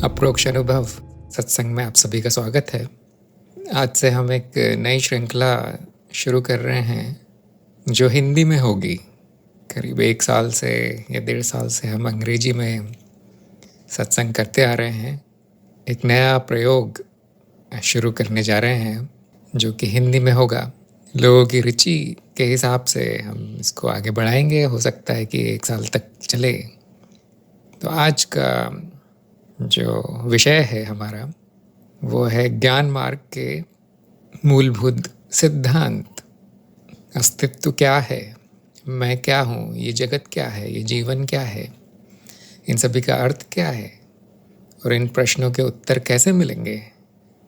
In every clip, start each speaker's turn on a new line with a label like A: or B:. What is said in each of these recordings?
A: अप्रोक्ष अनुभव सत्संग में आप सभी का स्वागत है। आज से हम एक नई श्रृंखला शुरू कर रहे हैं जो हिंदी में होगी। करीब 1 साल से या 1.5 साल से हम अंग्रेजी में सत्संग करते आ रहे हैं। एक नया प्रयोग शुरू करने जा रहे हैं जो कि हिंदी में होगा। लोगों की रुचि के हिसाब से हम इसको आगे बढ़ाएंगे। हो सकता है कि 1 साल तक चले। तो आज का जो विषय है हमारा वो है ज्ञान मार्ग के मूलभूत सिद्धांत। अस्तित्व क्या है, मैं क्या हूँ, ये जगत क्या है, ये जीवन क्या है, इन सभी का अर्थ क्या है और इन प्रश्नों के उत्तर कैसे मिलेंगे।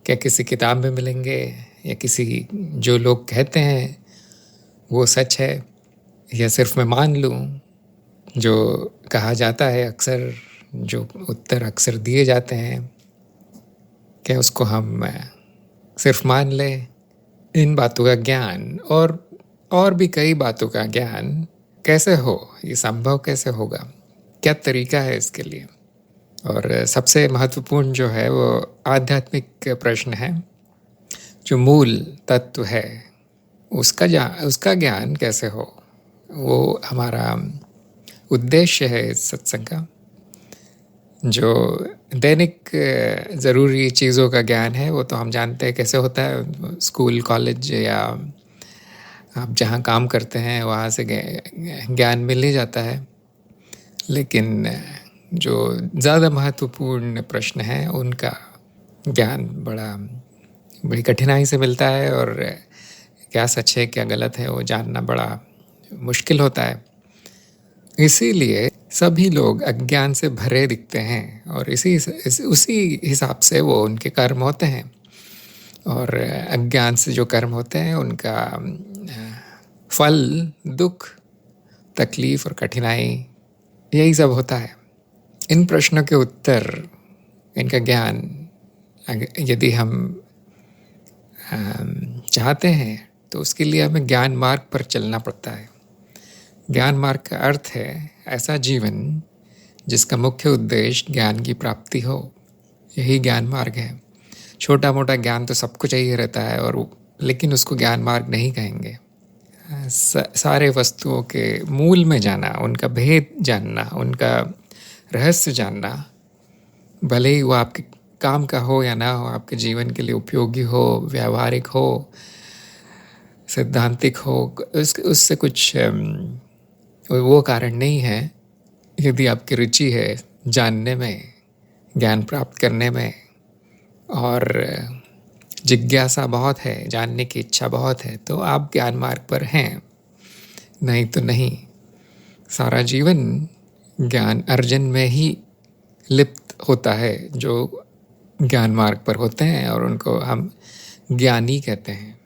A: क्या किसी किताब में मिलेंगे या किसी जो लोग कहते हैं वो सच है, या सिर्फ मैं मान लूँ जो कहा जाता है अक्सर, जो उत्तर अक्सर दिए जाते हैं, क्या उसको हम सिर्फ मान लें। इन बातों का ज्ञान और भी कई बातों का ज्ञान कैसे हो, ये संभव कैसे होगा, क्या तरीका है इसके लिए। और सबसे महत्वपूर्ण जो है वो आध्यात्मिक प्रश्न है। जो मूल तत्व है उसका ज्ञान कैसे हो, वो हमारा उद्देश्य है इस सत्संग का। जो दैनिक ज़रूरी चीज़ों का ज्ञान है वो तो हम जानते हैं कैसे होता है। स्कूल, कॉलेज या आप जहाँ काम करते हैं वहाँ से ज्ञान मिल ही जाता है। लेकिन जो ज़्यादा महत्वपूर्ण प्रश्न है उनका ज्ञान बड़ी कठिनाई से मिलता है, और क्या सच है क्या गलत है वो जानना बड़ा मुश्किल होता है। इसीलिए सभी लोग अज्ञान से भरे दिखते हैं और उसी हिसाब से वो उनके कर्म होते हैं। और अज्ञान से जो कर्म होते हैं उनका फल दुख, तकलीफ और कठिनाई, यही सब होता है। इन प्रश्नों के उत्तर, इनका ज्ञान यदि हम चाहते हैं तो उसके लिए हमें ज्ञान मार्ग पर चलना पड़ता है। ज्ञान मार्ग का अर्थ है ऐसा जीवन जिसका मुख्य उद्देश्य ज्ञान की प्राप्ति हो। यही ज्ञान मार्ग है। छोटा मोटा ज्ञान तो सबको चाहिए रहता है, लेकिन उसको ज्ञान मार्ग नहीं कहेंगे। सारे वस्तुओं के मूल में जाना, उनका भेद जानना, उनका रहस्य जानना, भले ही वो आपके काम का हो या ना हो, आपके जीवन के लिए उपयोगी हो, व्यावहारिक हो, सैद्धांतिक हो, उससे कुछ वो कारण नहीं है। यदि आपकी रुचि है जानने में, ज्ञान प्राप्त करने में, और जिज्ञासा बहुत है, जानने की इच्छा बहुत है, तो आप ज्ञान मार्ग पर हैं। नहीं तो नहीं। सारा जीवन ज्ञान अर्जन में ही लिप्त होता है जो ज्ञान मार्ग पर होते हैं, और उनको हम ज्ञानी कहते हैं।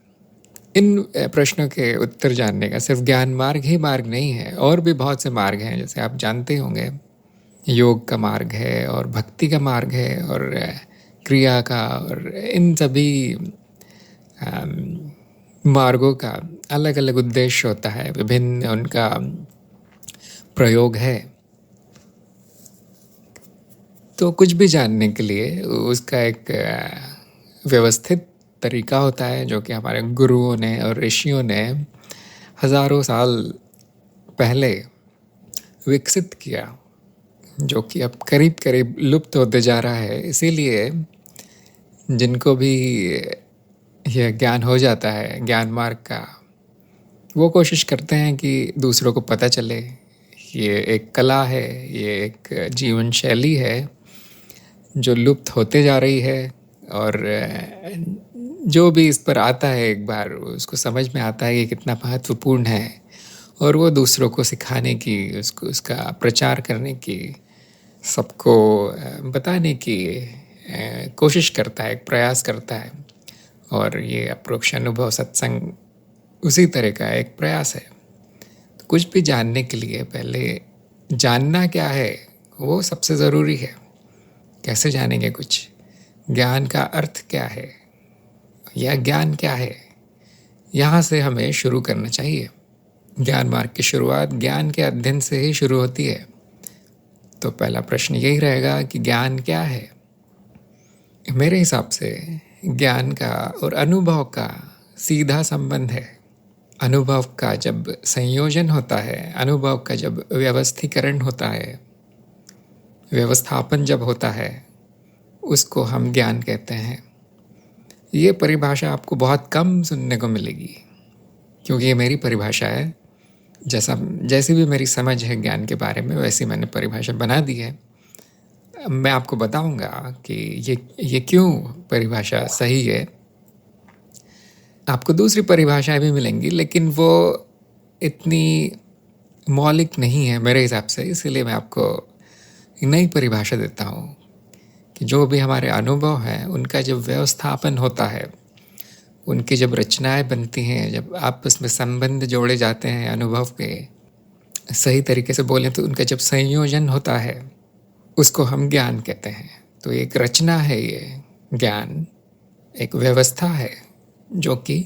A: इन प्रश्नों के उत्तर जानने का सिर्फ ज्ञान मार्ग ही मार्ग नहीं है, और भी बहुत से मार्ग हैं। जैसे आप जानते होंगे योग का मार्ग है और भक्ति का मार्ग है और क्रिया का, और इन सभी मार्गों का अलग अलग उद्देश्य होता है, विभिन्न उनका प्रयोग है। तो कुछ भी जानने के लिए उसका एक व्यवस्थित तरीका होता है जो कि हमारे गुरुओं ने और ऋषियों ने हज़ारों साल पहले विकसित किया, जो कि अब करीब करीब लुप्त होते जा रहा है। इसीलिए जिनको भी यह ज्ञान हो जाता है ज्ञान मार्ग का, वो कोशिश करते हैं कि दूसरों को पता चले। ये एक कला है, ये एक जीवन शैली है जो लुप्त होते जा रही है, और जो भी इस पर आता है एक बार उसको समझ में आता है कि कितना महत्वपूर्ण है, और वो दूसरों को सिखाने की, उसका प्रचार करने की, सबको बताने की कोशिश करता है, एक प्रयास करता है। और ये अप्रोक्ष अनुभव सत्संग उसी तरह का एक प्रयास है। तो कुछ भी जानने के लिए पहले जानना क्या है वो सबसे ज़रूरी है। कैसे जानेंगे कुछ? ज्ञान का अर्थ क्या है या ज्ञान क्या है, यहाँ से हमें शुरू करना चाहिए। ज्ञान मार्ग की शुरुआत ज्ञान के अध्ययन से ही शुरू होती है। तो पहला प्रश्न यही रहेगा कि ज्ञान क्या है। मेरे हिसाब से ज्ञान का और अनुभव का सीधा संबंध है। अनुभव का जब संयोजन होता है, अनुभव का जब व्यवस्थीकरण होता है, व्यवस्थापन जब होता है, उसको हम ज्ञान कहते हैं। ये परिभाषा आपको बहुत कम सुनने को मिलेगी, क्योंकि ये मेरी परिभाषा है। जैसी भी मेरी समझ है ज्ञान के बारे में, वैसी मैंने परिभाषा बना दी है। मैं आपको बताऊंगा कि ये क्यों परिभाषा सही है। आपको दूसरी परिभाषाएं भी मिलेंगी, लेकिन वो इतनी मौलिक नहीं है मेरे हिसाब से। इसलिए मैं आपको एक नई परिभाषा देता हूँ कि जो भी हमारे अनुभव हैं, उनका जब व्यवस्थापन होता है, उनकी जब रचनाएं बनती हैं, जब आपस में संबंध जोड़े जाते हैं अनुभव के, सही तरीके से बोलें तो उनका जब संयोजन होता है, उसको हम ज्ञान कहते हैं। तो एक रचना है ये ज्ञान, एक व्यवस्था है जो कि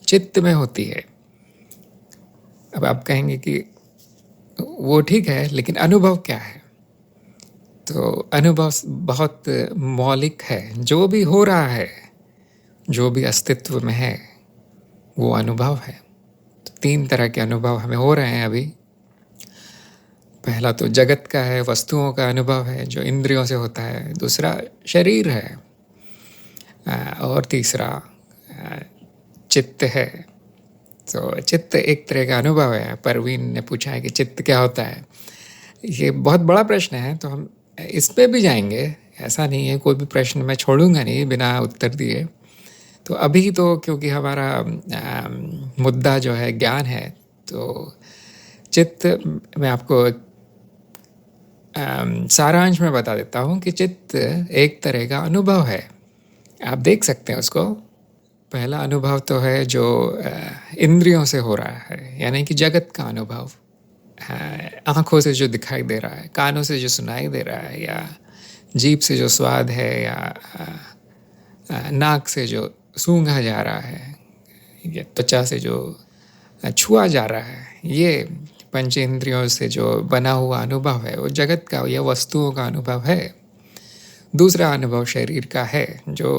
A: चित्त में होती है। अब आप कहेंगे कि वो ठीक है, लेकिन अनुभव क्या है? तो अनुभव बहुत मौलिक है। जो भी हो रहा है, जो भी अस्तित्व में है, वो अनुभव है। तो 3 तरह के अनुभव हमें हो रहे हैं अभी। पहला तो जगत का है, वस्तुओं का अनुभव है जो इंद्रियों से होता है। दूसरा शरीर है, और तीसरा चित्त है। तो चित्त एक तरह का अनुभव है। परवीन ने पूछा है कि चित्त क्या होता है। ये बहुत बड़ा प्रश्न है, तो हम इस पे भी जाएंगे। ऐसा नहीं है, कोई भी प्रश्न मैं छोड़ूंगा नहीं बिना उत्तर दिए। तो अभी तो क्योंकि हमारा मुद्दा जो है ज्ञान है, तो चित्त मैं आपको सारांश में बता देता हूँ कि चित्त एक तरह का अनुभव है। आप देख सकते हैं उसको। पहला अनुभव तो है जो इंद्रियों से हो रहा है, यानी कि जगत का अनुभव। आँखों से जो दिखाई दे रहा है, कानों से जो सुनाई दे रहा है, या जीभ से जो स्वाद है, या नाक से जो सूंघा जा रहा है, या त्वचा से जो छुआ जा रहा है, ये पंच इंद्रियों से जो बना हुआ अनुभव है, वो जगत का या वस्तुओं का अनुभव है। दूसरा अनुभव शरीर का है, जो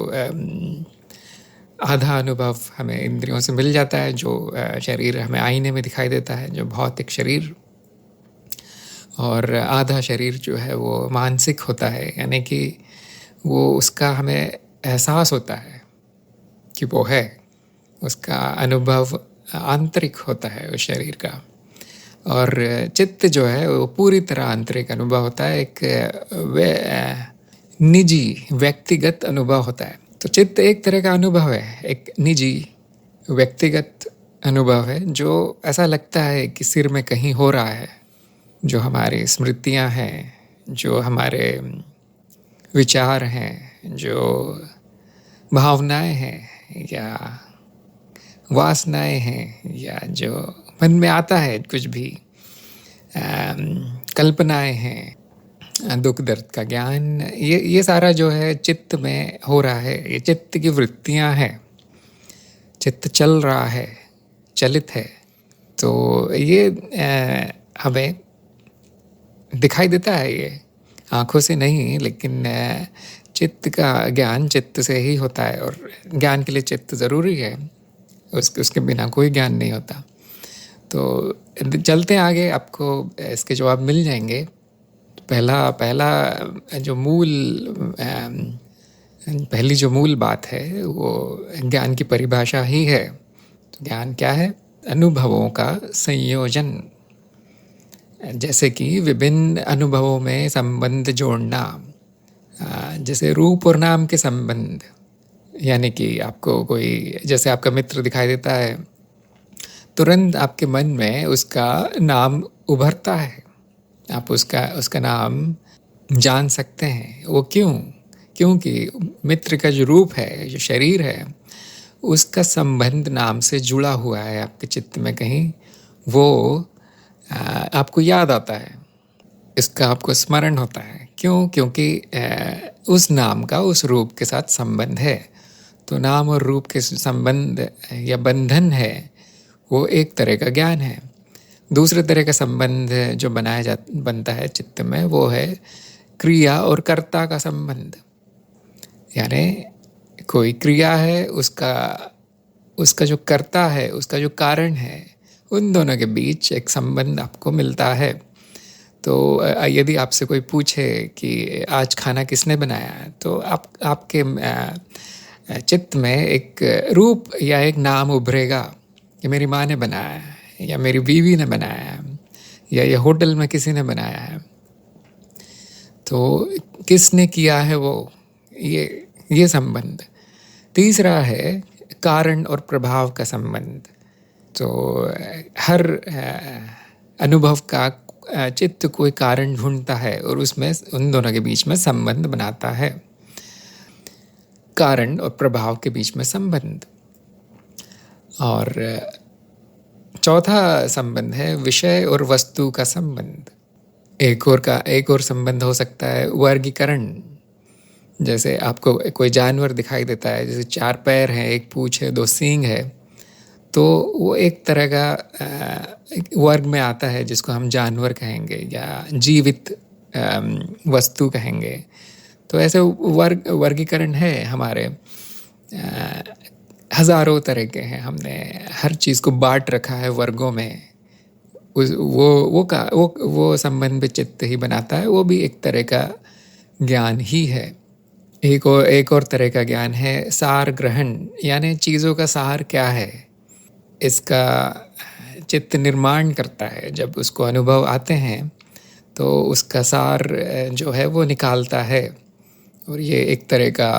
A: आधा अनुभव हमें इंद्रियों से मिल जाता है, जो शरीर हमें आईने में दिखाई देता है, जो भौतिक शरीर। और आधा शरीर जो है वो मानसिक होता है, यानी कि वो उसका हमें एहसास होता है कि वो है। उसका अनुभव आंतरिक होता है उस शरीर का। और चित्त जो है वो पूरी तरह आंतरिक अनुभव होता है, एक निजी व्यक्तिगत अनुभव होता है। तो चित्त एक तरह का अनुभव है, एक निजी व्यक्तिगत अनुभव है, जो ऐसा लगता है कि सिर में कहीं हो रहा है। जो हमारी स्मृतियां हैं, जो हमारे विचार हैं, जो भावनाएं हैं, या वासनाएं हैं, या जो मन में आता है कुछ भी, कल्पनाएं हैं, दुख दर्द का ज्ञान, ये सारा जो है चित्त में हो रहा है। ये चित्त की वृत्तियां हैं। चित्त चल रहा है, चलित है। तो ये हमें दिखाई देता है, ये आँखों से नहीं, लेकिन चित्त का ज्ञान चित्त से ही होता है। और ज्ञान के लिए चित्त ज़रूरी है, उसके बिना कोई ज्ञान नहीं होता। तो चलते हैं आगे, आपको इसके जवाब मिल जाएंगे। पहला जो पहली जो मूल बात है वो ज्ञान की परिभाषा ही है। तो ज्ञान क्या है? अनुभवों का संयोजन। जैसे कि विभिन्न अनुभवों में संबंध जोड़ना, जैसे रूप और नाम के संबंध। यानी कि आपको कोई, जैसे आपका मित्र दिखाई देता है, तुरंत आपके मन में उसका नाम उभरता है। आप उसका नाम जान सकते हैं। वो क्योंकि मित्र का जो रूप है, जो शरीर है, उसका संबंध नाम से जुड़ा हुआ है आपके चित्त में कहीं। वो आपको याद आता है, इसका आपको स्मरण होता है। क्योंकि उस नाम का उस रूप के साथ संबंध है। तो नाम और रूप के संबंध या बंधन है, वो एक तरह का ज्ञान है। दूसरे तरह का संबंध जो बनता है चित्त में, वो है क्रिया और कर्ता का संबंध। यानी कोई क्रिया है, उसका उसका जो कर्ता है, उसका जो कारण है, उन दोनों के बीच एक संबंध आपको मिलता है। तो यदि आपसे कोई पूछे कि आज खाना किसने बनाया है, तो आपके चित्त में एक रूप या एक नाम उभरेगा कि मेरी माँ ने बनाया है, या मेरी बीवी ने बनाया है, या ये होटल में किसी ने बनाया है। तो किसने किया है वो, ये संबंध। तीसरा है कारण और प्रभाव का संबंध। तो हर अनुभव का चित्त कोई कारण ढूंढता है और उसमें उन दोनों के बीच में संबंध बनाता है। कारण और प्रभाव के बीच में संबंध। और चौथा संबंध है विषय और वस्तु का संबंध। एक और संबंध हो सकता है वर्गीकरण। जैसे आपको कोई जानवर दिखाई देता है, जैसे 4 पैर हैं, 1 पूँछ है, 2 सींग है, तो वो एक तरह का एक वर्ग में आता है जिसको हम जानवर कहेंगे या जीवित वस्तु कहेंगे। तो ऐसे वर्गीकरण है हमारे, हज़ारों तरह के हैं। हमने हर चीज़ को बांट रखा है वर्गों में। वो संबंध भी चित्त ही बनाता है। वो भी एक तरह का ज्ञान ही है। एक और तरह का ज्ञान है सार ग्रहण, यानी चीज़ों का सार क्या है, इसका चित्त निर्माण करता है। जब उसको अनुभव आते हैं तो उसका सार जो है वो निकालता है, और ये एक तरह का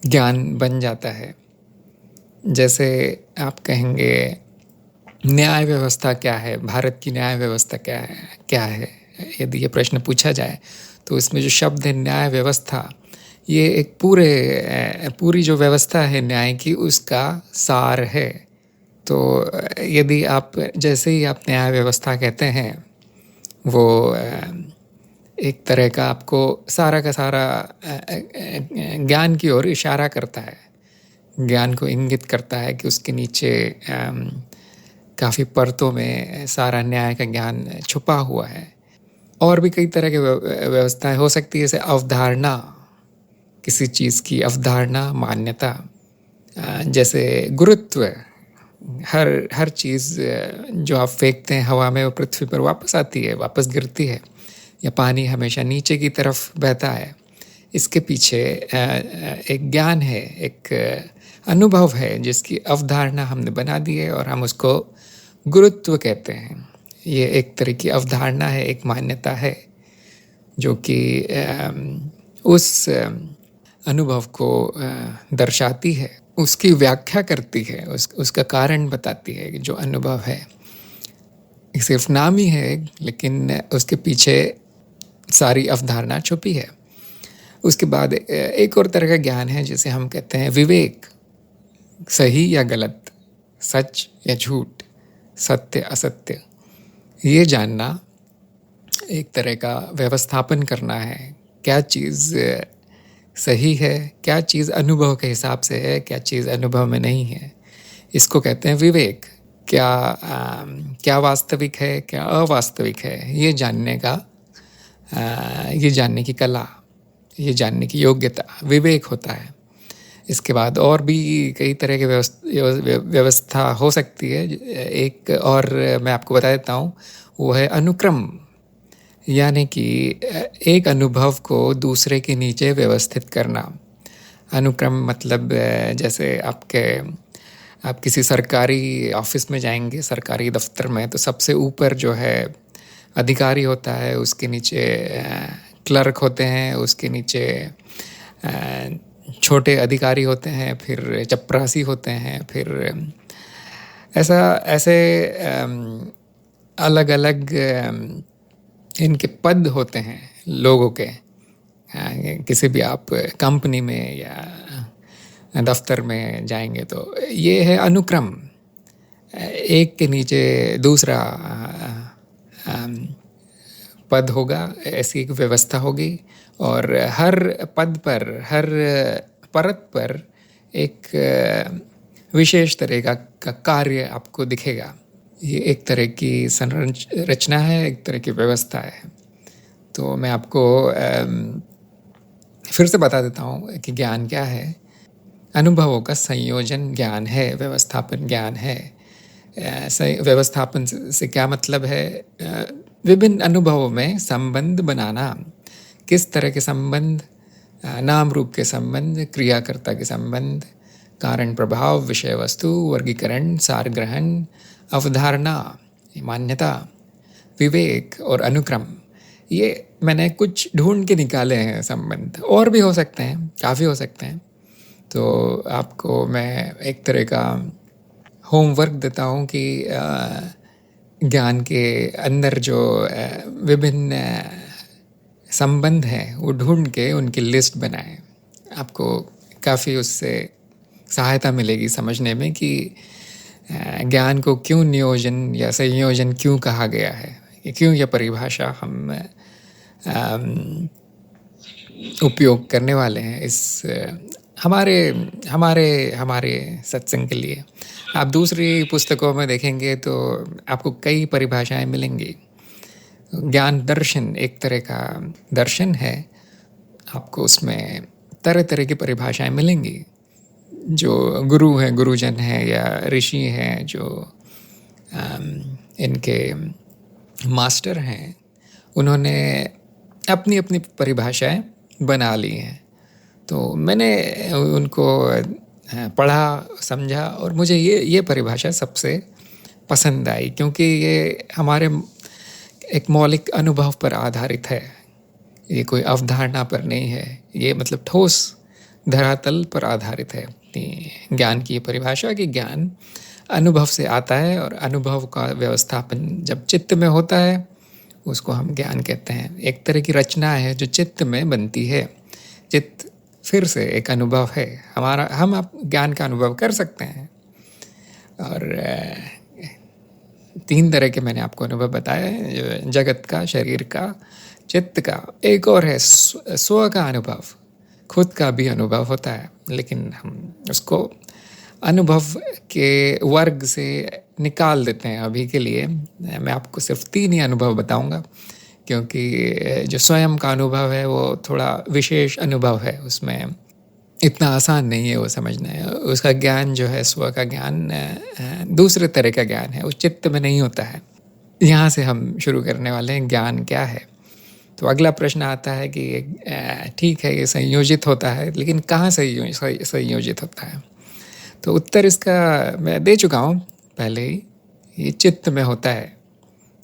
A: ज्ञान बन जाता है। जैसे आप कहेंगे न्याय व्यवस्था क्या है, भारत की न्याय व्यवस्था क्या है, यदि ये प्रश्न पूछा जाए तो इसमें जो शब्द है न्याय व्यवस्था, ये एक पूरी जो व्यवस्था है न्याय की, उसका सार है। तो यदि आप जैसे ही आप न्याय व्यवस्था कहते हैं, वो एक तरह का आपको सारा का सारा ज्ञान की ओर इशारा करता है, ज्ञान को इंगित करता है कि उसके नीचे काफ़ी परतों में सारा न्याय का ज्ञान छुपा हुआ है। और भी कई तरह की व्यवस्थाएं हो सकती है, जैसे अवधारणा, किसी चीज़ की अवधारणा, मान्यता। जैसे गुरुत्व, हर चीज़ जो आप फेंकते हैं हवा में, वो पृथ्वी पर वापस आती है, वापस गिरती है। या पानी हमेशा नीचे की तरफ बहता है। इसके पीछे एक ज्ञान है, एक अनुभव है जिसकी अवधारणा हमने बना दी है और हम उसको गुरुत्व कहते हैं। ये एक तरह की अवधारणा है, एक मान्यता है जो कि उस अनुभव को दर्शाती है, उसकी व्याख्या करती है, उसका कारण बताती है कि जो अनुभव है। सिर्फ नाम ही है, लेकिन उसके पीछे सारी अवधारणा छुपी है। उसके बाद एक और तरह का ज्ञान है जिसे हम कहते हैं विवेक। सही या गलत, सच या झूठ, सत्य असत्य, ये जानना एक तरह का व्यवस्थापन करना है। क्या चीज़ सही है, क्या चीज़ अनुभव के हिसाब से है, क्या चीज़ अनुभव में नहीं है, इसको कहते हैं विवेक। क्या वास्तविक है, क्या अवास्तविक है, ये जानने की कला, ये जानने की योग्यता विवेक होता है। इसके बाद और भी कई तरह की व्यवस्था हो सकती है। एक और मैं आपको बता देता हूँ, वो है अनुक्रम। यानी कि एक अनुभव को दूसरे के नीचे व्यवस्थित करना। अनुक्रम मतलब जैसे आप किसी सरकारी ऑफिस में जाएंगे, सरकारी दफ्तर में, तो सबसे ऊपर जो है अधिकारी होता है, उसके नीचे क्लर्क होते हैं, उसके नीचे छोटे अधिकारी होते हैं, फिर चपरासी होते हैं, फिर ऐसे अलग अलग इनके पद होते हैं लोगों के। किसी भी आप कंपनी में या दफ्तर में जाएंगे तो ये है अनुक्रम। एक के नीचे दूसरा पद होगा, ऐसी एक व्यवस्था होगी, और हर पद पर, हर परत पर एक विशेष तरह का कार्य आपको दिखेगा। ये एक तरह की संरचना है, एक तरह की व्यवस्था है। तो मैं आपको फिर से बता देता हूँ कि ज्ञान क्या है। अनुभवों का संयोजन ज्ञान है, व्यवस्थापन ज्ञान है। व्यवस्थापन से क्या मतलब है? विभिन्न अनुभवों में संबंध बनाना। किस तरह के संबंध? नाम रूप के संबंध, क्रियाकर्ता के संबंध, कारण प्रभाव, विषय वस्तु, वर्गीकरण, सार ग्रहण, अवधारणा, मान्यता, विवेक और अनुक्रम। ये मैंने कुछ ढूंढ के निकाले हैं संबंध। और भी हो सकते हैं, काफ़ी हो सकते हैं। तो आपको मैं एक तरह का होमवर्क देता हूँ कि ज्ञान के अंदर जो विभिन्न संबंध हैं वो ढूंढ के उनकी लिस्ट बनाएं। आपको काफ़ी उससे सहायता मिलेगी समझने में कि ज्ञान को क्यों नियोजन या संयोजन क्यों कहा गया है, क्यों यह परिभाषा हम उपयोग करने वाले हैं इस हमारे हमारे हमारे सत्संग के लिए। आप दूसरी पुस्तकों में देखेंगे तो आपको कई परिभाषाएं मिलेंगी। ज्ञान दर्शन एक तरह का दर्शन है, आपको उसमें तरह तरह की परिभाषाएं मिलेंगी। जो गुरु हैं, गुरुजन हैं या ऋषि हैं, जो इनके मास्टर हैं, उन्होंने अपनी अपनी परिभाषाएं बना ली हैं। तो मैंने उनको पढ़ा, समझा और मुझे ये परिभाषा सबसे पसंद आई, क्योंकि ये हमारे एक मौलिक अनुभव पर आधारित है। ये कोई अवधारणा पर नहीं है, ये मतलब ठोस धरातल पर आधारित है ज्ञान की ये परिभाषा। कि ज्ञान अनुभव से आता है और अनुभव का व्यवस्थापन जब चित्त में होता है उसको हम ज्ञान कहते हैं। एक तरह की रचना है जो चित्त में बनती है। चित्त फिर से एक अनुभव है हमारा। हम आप ज्ञान का अनुभव कर सकते हैं। और 3 तरह के मैंने आपको अनुभव बताए हैं, जगत का, शरीर का, चित्त का। एक और है स्व का अनुभव। खुद का भी अनुभव होता है, लेकिन हम उसको अनुभव के वर्ग से निकाल देते हैं अभी के लिए। मैं आपको सिर्फ 3 ही अनुभव बताऊंगा, क्योंकि जो स्वयं का अनुभव है वो थोड़ा विशेष अनुभव है। उसमें इतना आसान नहीं है वो समझना है। उसका ज्ञान जो है, स्व का ज्ञान, दूसरे तरह का ज्ञान है, उस चित्त में नहीं होता है। यहाँ से हम शुरू करने वाले हैं, ज्ञान क्या है। तो अगला प्रश्न आता है कि ठीक है ये संयोजित होता है, लेकिन कहाँ संयोजित होता है? तो उत्तर इसका मैं दे चुका हूँ पहले ही। ये चित्त में होता है।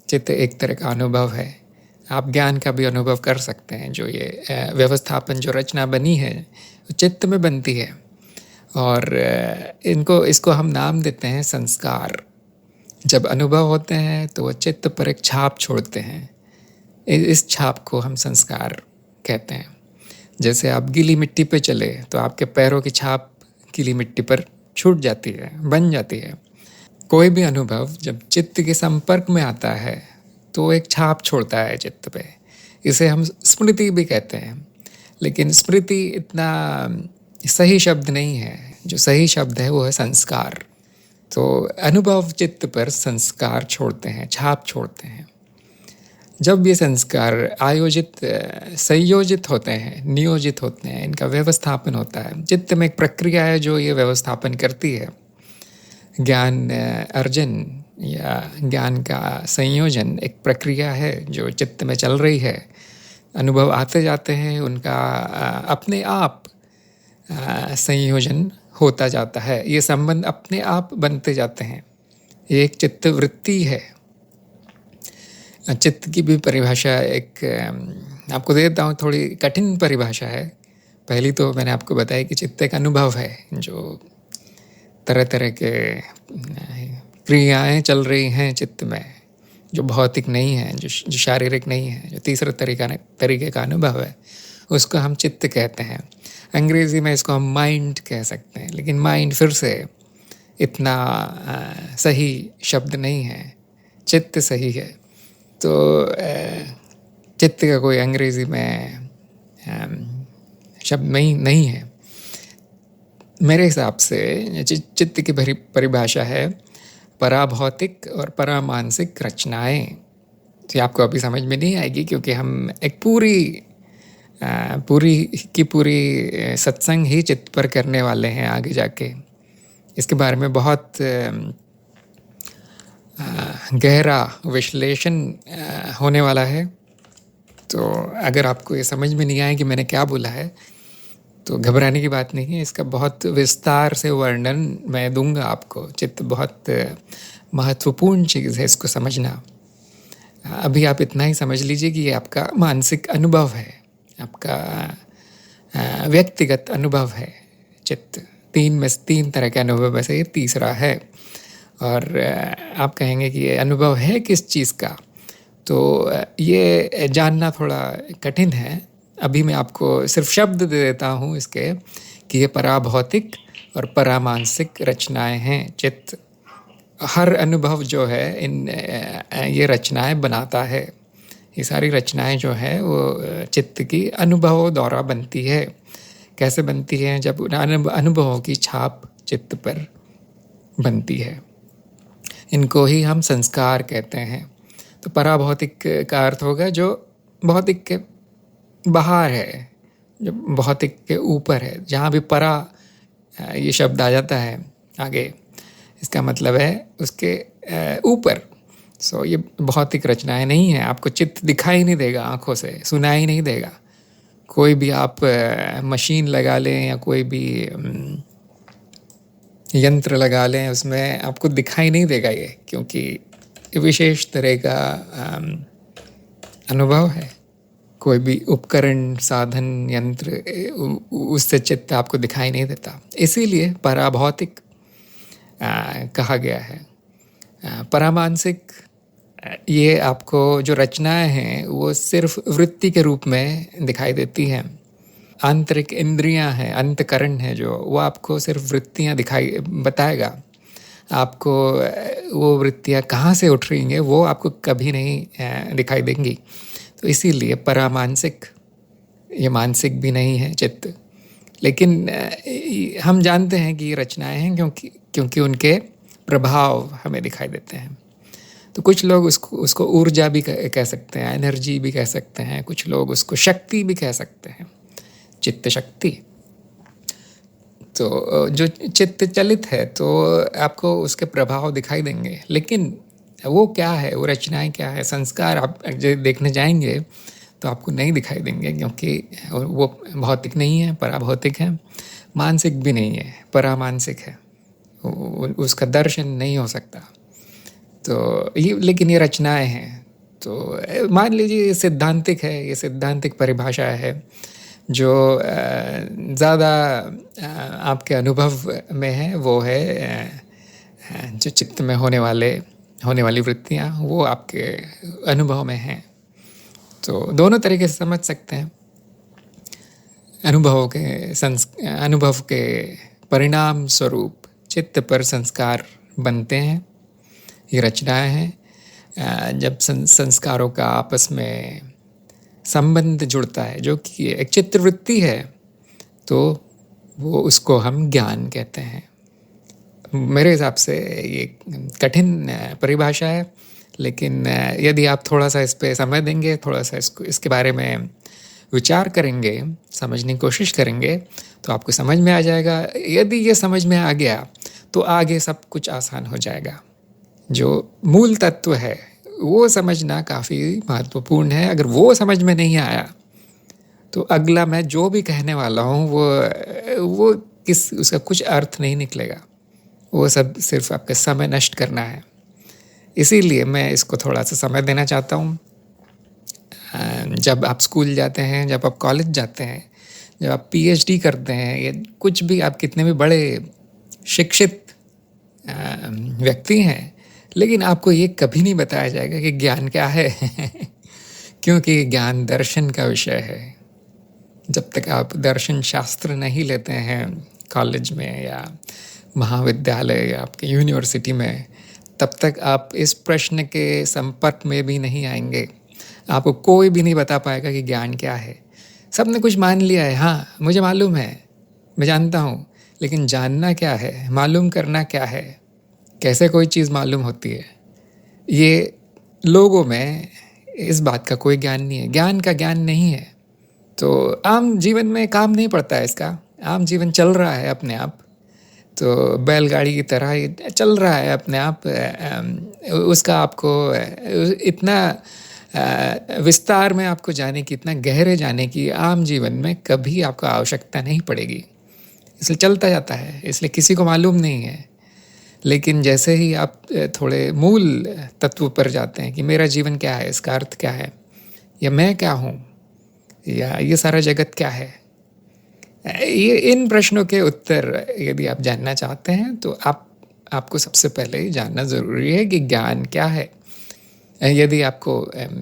A: चित्त एक तरह का अनुभव है। आप ज्ञान का भी अनुभव कर सकते हैं। जो ये व्यवस्थापन, जो रचना बनी है, चित्त में बनती है। और इसको हम नाम देते हैं संस्कार। जब अनुभव होते हैं तो वो चित्त पर एक छाप छोड़ते हैं। इस छाप को हम संस्कार कहते हैं। जैसे आप गीली मिट्टी पे चले तो आपके पैरों की छाप गीली मिट्टी पर छूट जाती है, बन जाती है। कोई भी अनुभव जब चित्त के संपर्क में आता है तो एक छाप छोड़ता है चित्त पे। इसे हम स्मृति भी कहते हैं, लेकिन स्मृति इतना सही शब्द नहीं है। जो सही शब्द है वो है संस्कार। तो अनुभव चित्त पर संस्कार छोड़ते हैं, छाप छोड़ते हैं। जब ये संस्कार संयोजित होते हैं, नियोजित होते हैं, इनका व्यवस्थापन होता है। चित्त में एक प्रक्रिया है जो ये व्यवस्थापन करती है। ज्ञान अर्जन या ज्ञान का संयोजन एक प्रक्रिया है जो चित्त में चल रही है। अनुभव आते जाते हैं, उनका अपने आप संयोजन होता जाता है। ये संबंध अपने आप बनते जाते हैं। ये एक चित्त वृत्ति है। चित्त की भी परिभाषा एक आपको दे देता हूँ, थोड़ी कठिन परिभाषा है। पहली तो मैंने आपको बताया कि चित्त एक अनुभव है जो तरह तरह के क्रियाएं चल रही हैं चित्त में, जो भौतिक नहीं है, जो शारीरिक नहीं है, जो तीसरे तरीके का अनुभव है, उसको हम चित्त कहते हैं। अंग्रेज़ी में इसको हम माइंड कह सकते हैं, लेकिन माइंड फिर से इतना सही शब्द नहीं है। चित्त सही है। तो चित्त का कोई अंग्रेज़ी में शब्द नहीं है। मेरे हिसाब से चित्त की परिभाषा है पराभौतिक और परामानसिक रचनाएं। तो आपको अभी समझ में नहीं आएगी, क्योंकि हम एक पूरी पूरी की पूरी सत्संग ही चित्त पर करने वाले हैं आगे जाके। इसके बारे में बहुत गहरा विश्लेषण होने वाला है। तो अगर आपको ये समझ में नहीं आए कि मैंने क्या बोला है तो घबराने की बात नहीं है। इसका बहुत विस्तार से वर्णन मैं दूंगा आपको। चित्त बहुत महत्वपूर्ण चीज़ है, इसको समझना। अभी आप इतना ही समझ लीजिए कि ये आपका मानसिक अनुभव है, आपका व्यक्तिगत अनुभव है। चित्त तीन तरह के अनुभव में से ये तीसरा है। और आप कहेंगे कि ये अनुभव है किस चीज़ का, तो ये जानना थोड़ा कठिन है। अभी मैं आपको सिर्फ शब्द दे देता हूँ इसके कि ये पराभौतिक और परामानसिक रचनाएं हैं। चित्त हर अनुभव जो है ये रचनाएं बनाता है। ये सारी रचनाएं जो है वो चित्त की अनुभवों द्वारा बनती है। कैसे बनती है? जब उन अनुभवों की छाप चित्त पर बनती है। इनको ही हम संस्कार कहते हैं। तो पराभौतिक का अर्थ होगा जो भौतिक के बाहर है, जो भौतिक के ऊपर है। जहाँ भी परा ये शब्द आ जाता है आगे, इसका मतलब है उसके ऊपर। सो ये भौतिक रचनाएं नहीं है। आपको चित्त दिखाई नहीं देगा आँखों से, सुनाई नहीं देगा। कोई भी आप मशीन लगा लें या कोई भी यंत्र लगा लें, उसमें आपको दिखाई नहीं देगा ये, क्योंकि विशेष तरह का अनुभव है। कोई भी उपकरण, साधन, यंत्र, उससे चित्त आपको दिखाई नहीं देता। इसीलिए पराभौतिक कहा गया है। परामानसिक ये आपको जो रचनाएं हैं वो सिर्फ वृत्ति के रूप में दिखाई देती हैं। आंतरिक इंद्रियां हैं, अंतकरण है जो, वो आपको सिर्फ वृत्तियां दिखाई बताएगा। आपको वो वृत्तियां कहाँ से उठ रही हैं वो आपको कभी नहीं दिखाई देंगी। तो इसीलिए परामानसिक, ये मानसिक भी नहीं है चित्त। लेकिन हम जानते हैं कि ये रचनाएं हैं क्योंकि उनके प्रभाव हमें दिखाई देते हैं। तो कुछ लोग उसको ऊर्जा भी कह सकते हैं, एनर्जी भी कह सकते हैं। कुछ लोग उसको शक्ति भी कह सकते हैं, चित्त शक्ति। तो जो चित्त चलित है तो आपको उसके प्रभाव दिखाई देंगे। लेकिन वो क्या है, वो रचनाएं क्या है, संस्कार आप देखने जाएंगे तो आपको नहीं दिखाई देंगे, क्योंकि वो भौतिक नहीं है, पराभौतिक है। मानसिक भी नहीं है, परामानसिक है। उसका दर्शन नहीं हो सकता। तो लेकिन ये रचनाएं हैं। तो मान लीजिए सिद्धांतिक है, ये सिद्धांतिक परिभाषा है जो ज़्यादा आपके अनुभव में है। वो है जो चित्त में होने वाली वृत्तियाँ, वो आपके अनुभव में हैं। तो दोनों तरीके से समझ सकते हैं। अनुभव के परिणाम स्वरूप चित्त पर संस्कार बनते हैं। ये रचनाएं हैं। जब संस्कारों का आपस में संबंध जुड़ता है, जो कि एक चित्तवृत्ति है, तो वो उसको हम ज्ञान कहते हैं। मेरे हिसाब से ये कठिन परिभाषा है, लेकिन यदि आप थोड़ा सा इस पे समय देंगे, थोड़ा सा इसके बारे में विचार करेंगे, समझने की कोशिश करेंगे, तो आपको समझ में आ जाएगा। यदि ये समझ में आ गया तो आगे सब कुछ आसान हो जाएगा। जो मूल तत्व है वो समझना काफ़ी महत्वपूर्ण है। अगर वो समझ में नहीं आया तो अगला मैं जो भी कहने वाला हूँ वो उसका कुछ अर्थ नहीं निकलेगा। वो सब सिर्फ आपका समय नष्ट करना है। इसीलिए मैं इसको थोड़ा सा समय देना चाहता हूँ। जब आप स्कूल जाते हैं, जब आप कॉलेज जाते हैं, जब आप पीएचडी करते हैं, या कुछ भी, आप कितने भी बड़े शिक्षित व्यक्ति हैं, लेकिन आपको ये कभी नहीं बताया जाएगा कि ज्ञान क्या है क्योंकि ज्ञान दर्शन का विषय है। जब तक आप दर्शन शास्त्र नहीं लेते हैं कॉलेज में या महाविद्यालय या आपके यूनिवर्सिटी में, तब तक आप इस प्रश्न के संपर्क में भी नहीं आएंगे। आपको कोई भी नहीं बता पाएगा कि ज्ञान क्या है। सबने कुछ मान लिया है, हाँ मुझे मालूम है, मैं जानता हूँ, लेकिन जानना क्या है, मालूम करना क्या है, कैसे कोई चीज़ मालूम होती है, ये लोगों में इस बात का कोई ज्ञान नहीं है। ज्ञान का ज्ञान नहीं है। तो आम जीवन में काम नहीं पड़ता है इसका, आम जीवन चल रहा है अपने आप। तो बैलगाड़ी की तरह ये चल रहा है अपने आप। उसका आपको इतना विस्तार में आपको जाने की, इतना गहरे जाने की आम जीवन में कभी आपको आवश्यकता नहीं पड़ेगी, इसलिए चलता जाता है, इसलिए किसी को मालूम नहीं है। लेकिन जैसे ही आप थोड़े मूल तत्व पर जाते हैं कि मेरा जीवन क्या है, इसका अर्थ क्या है, या मैं क्या हूँ, या ये सारा जगत क्या है, ये इन प्रश्नों के उत्तर यदि आप जानना चाहते हैं तो आपको सबसे पहले जानना ज़रूरी है कि ज्ञान क्या है। यदि आपको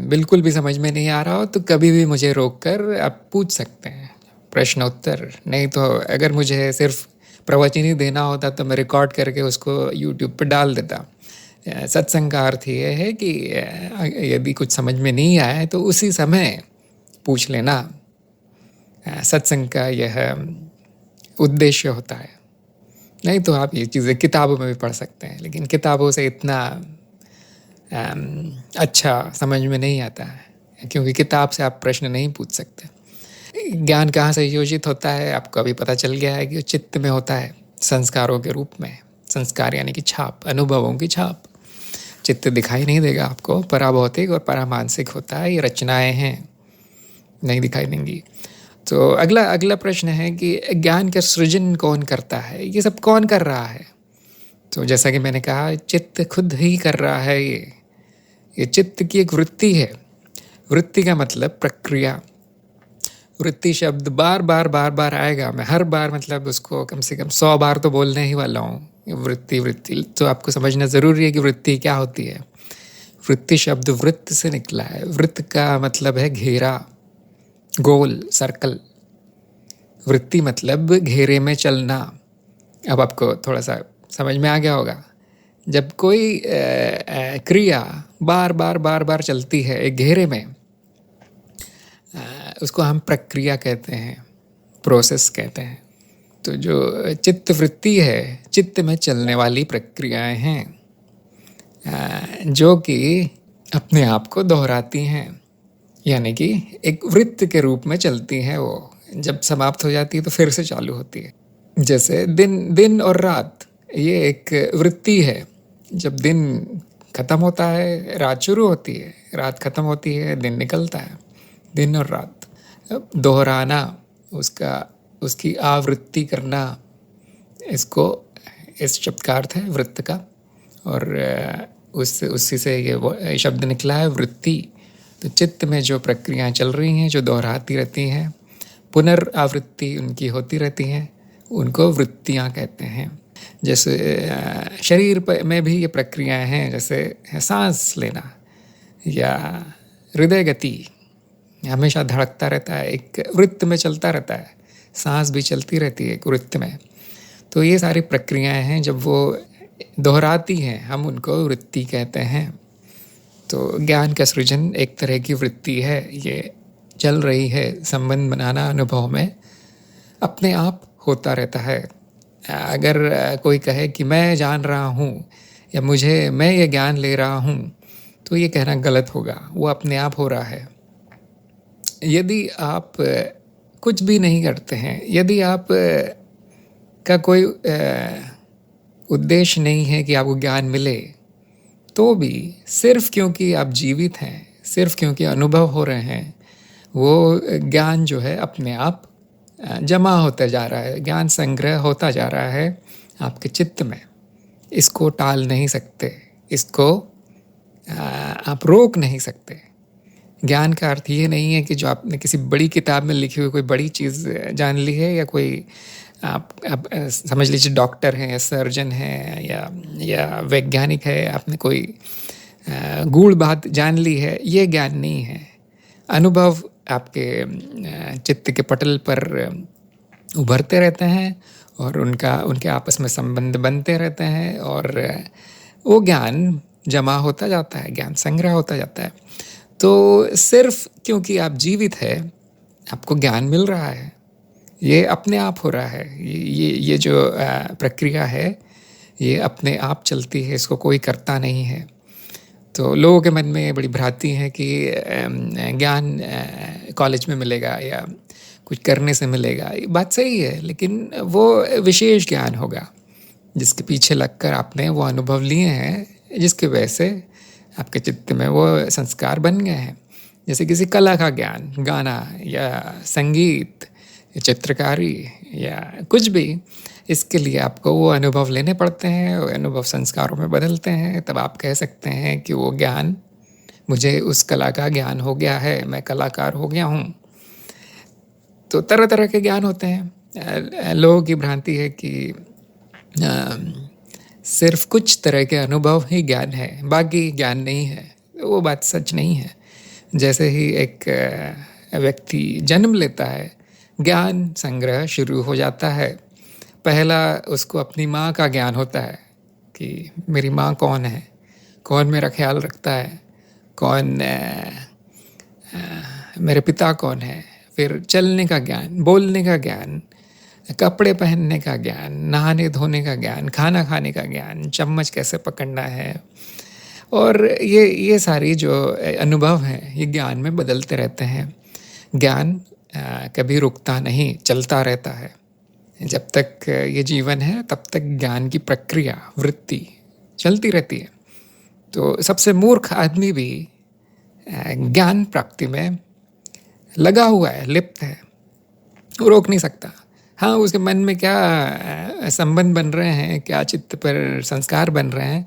A: बिल्कुल भी समझ में नहीं आ रहा हो तो कभी भी मुझे रोक कर आप पूछ सकते हैं प्रश्न उत्तर। नहीं तो अगर मुझे सिर्फ प्रवचन ही देना होता तो मैं रिकॉर्ड करके उसको यूट्यूब पर डाल देता। सत्संग का अर्थ ये है कि यदि कुछ समझ में नहीं आए तो उसी समय पूछ लेना। सत्संग का यह उद्देश्य होता है। नहीं तो आप ये चीज़ें किताबों में भी पढ़ सकते हैं, लेकिन किताबों से इतना अच्छा समझ में नहीं आता है, क्योंकि किताब से आप प्रश्न नहीं पूछ सकते। ज्ञान कहाँ से योजित होता है आपको अभी पता चल गया है कि चित्त में होता है, संस्कारों के रूप में। संस्कार यानी कि छाप, अनुभवों की छाप। चित्त दिखाई नहीं देगा आपको, पराभौतिक और परामानसिक होता है, ये रचनाएं हैं, नहीं दिखाई देंगी। तो अगला प्रश्न है कि ज्ञान का सृजन कौन करता है, ये सब कौन कर रहा है। तो जैसा कि मैंने कहा, चित्त खुद ही कर रहा है। ये चित्त की एक वृत्ति है। वृत्ति का मतलब प्रक्रिया। वृत्ति शब्द बार बार आएगा। मैं हर बार मतलब उसको कम से कम 100 बार तो बोलने ही वाला हूँ। वृत्ति तो आपको समझना ज़रूरी है कि वृत्ति क्या होती है। वृत्ति शब्द वृत्त से निकला है। वृत्त का मतलब है घेरा, गोल, सर्कल। वृत्ति मतलब घेरे में चलना। अब आपको थोड़ा सा समझ में आ गया होगा। जब कोई क्रिया बार बार चलती है एक घेरे में, उसको हम प्रक्रिया कहते हैं, प्रोसेस कहते हैं। तो जो चित्त वृत्ति है, चित्त में चलने वाली प्रक्रियाएं हैं, जो कि अपने आप को दोहराती हैं, यानी कि एक वृत्त के रूप में चलती हैं। वो जब समाप्त हो जाती है तो फिर से चालू होती है। जैसे दिन और रात, ये एक वृत्ति है। जब दिन खत्म होता है रात शुरू होती है, रात खत्म होती है दिन निकलता है। दिन और रात दोहराना, उसकी आवृत्ति करना, इस शब्द का अर्थ है वृत्त का। और उसी से ये शब्द निकला है वृत्ति। तो चित्त में जो प्रक्रियाएं चल रही हैं, जो दोहराती रहती हैं, पुनरावृत्ति उनकी होती रहती हैं, उनको वृत्तियां कहते हैं। जैसे शरीर में भी ये प्रक्रियाएं हैं, जैसे सांस लेना या हृदय गति हमेशा धड़कता रहता है, एक वृत्त में चलता रहता है। सांस भी चलती रहती है एक वृत्त में। तो ये सारी प्रक्रियाएं हैं, जब वो दोहराती हैं हम उनको वृत्ति कहते हैं। तो ज्ञान का सृजन एक तरह की वृत्ति है, ये चल रही है। संबंध बनाना अनुभव में अपने आप होता रहता है। अगर कोई कहे कि मैं जान रहा हूँ या मैं ये ज्ञान ले रहा हूँ, तो ये कहना गलत होगा। वो अपने आप हो रहा है। यदि आप कुछ भी नहीं करते हैं, यदि आप का कोई उद्देश्य नहीं है कि आपको ज्ञान मिले, तो भी सिर्फ क्योंकि आप जीवित हैं, सिर्फ क्योंकि अनुभव हो रहे हैं, वो ज्ञान जो है अपने आप जमा होता जा रहा है, ज्ञान संग्रह होता जा रहा है आपके चित्त में। इसको टाल नहीं सकते, इसको आप रोक नहीं सकते। ज्ञान का अर्थ ये नहीं है कि जो आपने किसी बड़ी किताब में लिखी हुई कोई बड़ी चीज़ जान ली है, या कोई आप समझ लीजिए डॉक्टर हैं या सर्जन हैं या वैज्ञानिक है, आपने कोई गूढ़ बात जान ली है, ये ज्ञान नहीं है। अनुभव आपके चित्त के पटल पर उभरते रहते हैं और उनके आपस में संबंध बनते रहते हैं, और वो ज्ञान जमा होता जाता है, ज्ञान संग्रह होता जाता है। तो सिर्फ क्योंकि आप जीवित है, आपको ज्ञान मिल रहा है, ये अपने आप हो रहा है। ये जो प्रक्रिया है, ये अपने आप चलती है, इसको कोई करता नहीं है। तो लोगों के मन में बड़ी भ्रांति है कि ज्ञान कॉलेज में मिलेगा या कुछ करने से मिलेगा, ये बात सही है, लेकिन वो विशेष ज्ञान होगा जिसके पीछे लगकर आपने वो अनुभव लिए हैं, जिसकी वजह से आपके चित्त में वो संस्कार बन गए हैं। जैसे किसी कला का ज्ञान, गाना या संगीत या चित्रकारी या कुछ भी, इसके लिए आपको वो अनुभव लेने पड़ते हैं, वो अनुभव संस्कारों में बदलते हैं, तब आप कह सकते हैं कि वो ज्ञान, मुझे उस कला का ज्ञान हो गया है, मैं कलाकार हो गया हूँ। तो तरह तरह के ज्ञान होते हैं। लोगों की भ्रांति है कि सिर्फ कुछ तरह के अनुभव ही ज्ञान है, बाकी ज्ञान नहीं है। वो बात सच नहीं है। जैसे ही एक व्यक्ति जन्म लेता है, ज्ञान संग्रह शुरू हो जाता है। पहला उसको अपनी माँ का ज्ञान होता है कि मेरी माँ कौन है, कौन मेरा ख्याल रखता है, कौन मेरे पिता कौन है। फिर चलने का ज्ञान, बोलने का ज्ञान, कपड़े पहनने का ज्ञान, नहाने धोने का ज्ञान, खाना खाने का ज्ञान, चम्मच कैसे पकड़ना है। और ये सारी जो अनुभव हैं, ये ज्ञान में बदलते रहते हैं। ज्ञान कभी रुकता नहीं, चलता रहता है। जब तक ये जीवन है तब तक ज्ञान की प्रक्रिया, वृत्ति चलती रहती है। तो सबसे मूर्ख आदमी भी ज्ञान प्राप्ति में लगा हुआ है, लिप्त है, वो रोक नहीं सकता। हाँ, उसके मन में क्या संबंध बन रहे हैं, क्या चित्त पर संस्कार बन रहे हैं,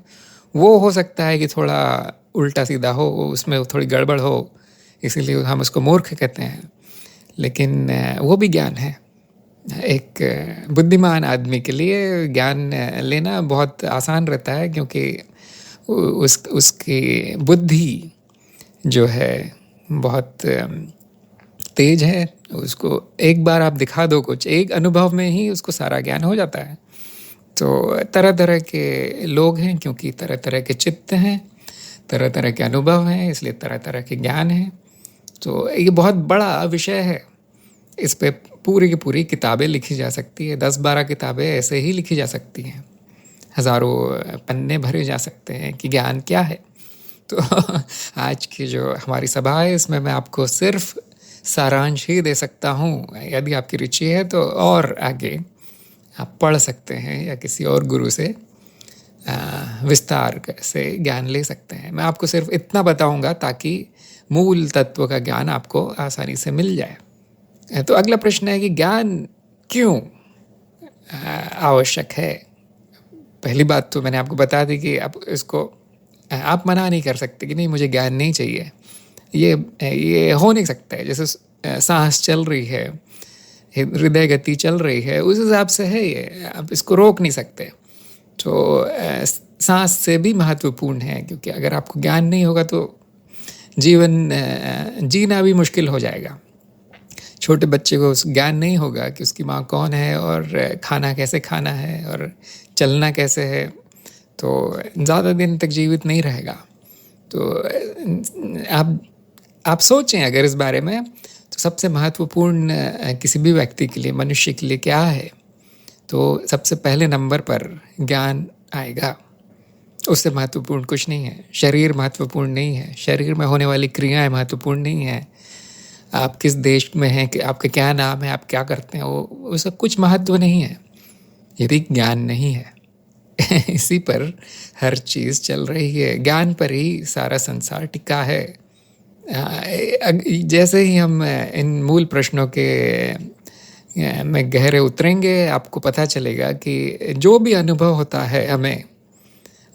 A: वो हो सकता है कि थोड़ा उल्टा सीधा हो, उसमें थोड़ी गड़बड़ हो, इसीलिए हम उसको मूर्ख कहते हैं। लेकिन वो भी ज्ञान है। एक बुद्धिमान आदमी के लिए ज्ञान लेना बहुत आसान रहता है, क्योंकि उसकी बुद्धि जो है बहुत तेज है। उसको एक बार आप दिखा दो कुछ, एक अनुभव में ही उसको सारा ज्ञान हो जाता है। तो तरह तरह के लोग हैं, क्योंकि तरह तरह के चित्त हैं, तरह तरह के अनुभव हैं, इसलिए तरह तरह के ज्ञान हैं। तो ये बहुत बड़ा विषय है। इस पे पूरी की पूरी किताबें लिखी जा सकती है, 10-12 किताबें ऐसे ही लिखी जा सकती हैं, हज़ारों पन्ने भरे जा सकते हैं कि ज्ञान क्या है। तो आज की जो हमारी सभा है, इसमें मैं आपको सिर्फ सारांश ही दे सकता हूँ। यदि आपकी रुचि है तो और आगे आप पढ़ सकते हैं या किसी और गुरु से विस्तार से ज्ञान ले सकते हैं। मैं आपको सिर्फ इतना बताऊंगा ताकि मूल तत्व का ज्ञान आपको आसानी से मिल जाए। तो अगला प्रश्न है कि ज्ञान क्यों आवश्यक है। पहली बात तो मैंने आपको बता दी कि आप मना नहीं कर सकते कि नहीं, मुझे ज्ञान नहीं चाहिए। ये हो नहीं सकता है। जैसे सांस चल रही है, हृदय गति चल रही है, उस हिसाब से है ये, आप इसको रोक नहीं सकते। तो सांस से भी महत्वपूर्ण है, क्योंकि अगर आपको ज्ञान नहीं होगा तो जीवन जीना भी मुश्किल हो जाएगा। छोटे बच्चे को ज्ञान नहीं होगा कि उसकी माँ कौन है और खाना कैसे खाना है और चलना कैसे है, तो ज़्यादा दिन तक जीवित नहीं रहेगा। तो आप सोचें अगर इस बारे में, तो सबसे महत्वपूर्ण किसी भी व्यक्ति के लिए, मनुष्य के लिए क्या है, तो सबसे पहले नंबर पर ज्ञान आएगा। उससे महत्वपूर्ण कुछ नहीं है। शरीर महत्वपूर्ण नहीं है, शरीर में होने वाली क्रियाएं महत्वपूर्ण नहीं है। आप किस देश में हैं, कि आपका क्या नाम है, आप क्या करते हैं, वो सब कुछ महत्व नहीं है यदि ज्ञान नहीं है। इसी पर हर चीज़ चल रही है, ज्ञान पर ही सारा संसार टिका है। जैसे ही हम इन मूल प्रश्नों के में गहरे उतरेंगे, आपको पता चलेगा कि जो भी अनुभव होता है हमें,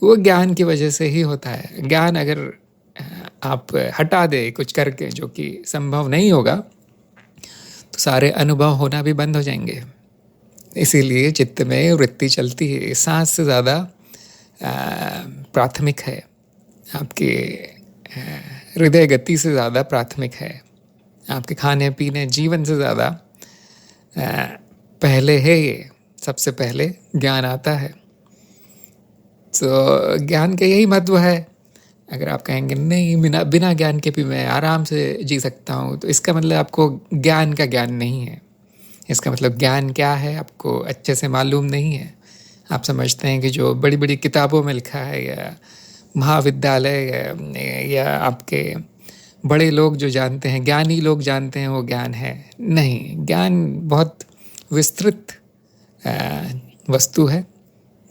A: वो ज्ञान की वजह से ही होता है। ज्ञान अगर आप हटा दे कुछ करके, जो कि संभव नहीं होगा, तो सारे अनुभव होना भी बंद हो जाएंगे। इसीलिए चित्त में वृत्ति चलती है, सांस से ज़्यादा प्राथमिक है, आपके हृदय गति से ज़्यादा प्राथमिक है, आपके खाने पीने जीवन से ज़्यादा पहले है। ये सबसे पहले ज्ञान आता है। तो ज्ञान का यही महत्व है। अगर आप कहेंगे नहीं, बिना ज्ञान के भी मैं आराम से जी सकता हूँ, तो इसका मतलब आपको ज्ञान का ज्ञान नहीं है। इसका मतलब ज्ञान क्या है आपको अच्छे से मालूम नहीं है। आप समझते हैं कि जो बड़ी बड़ी किताबों में लिखा है, या महाविद्यालय या आपके बड़े लोग जो जानते हैं, ज्ञानी लोग जानते हैं वो ज्ञान है। नहीं, ज्ञान बहुत विस्तृत वस्तु है।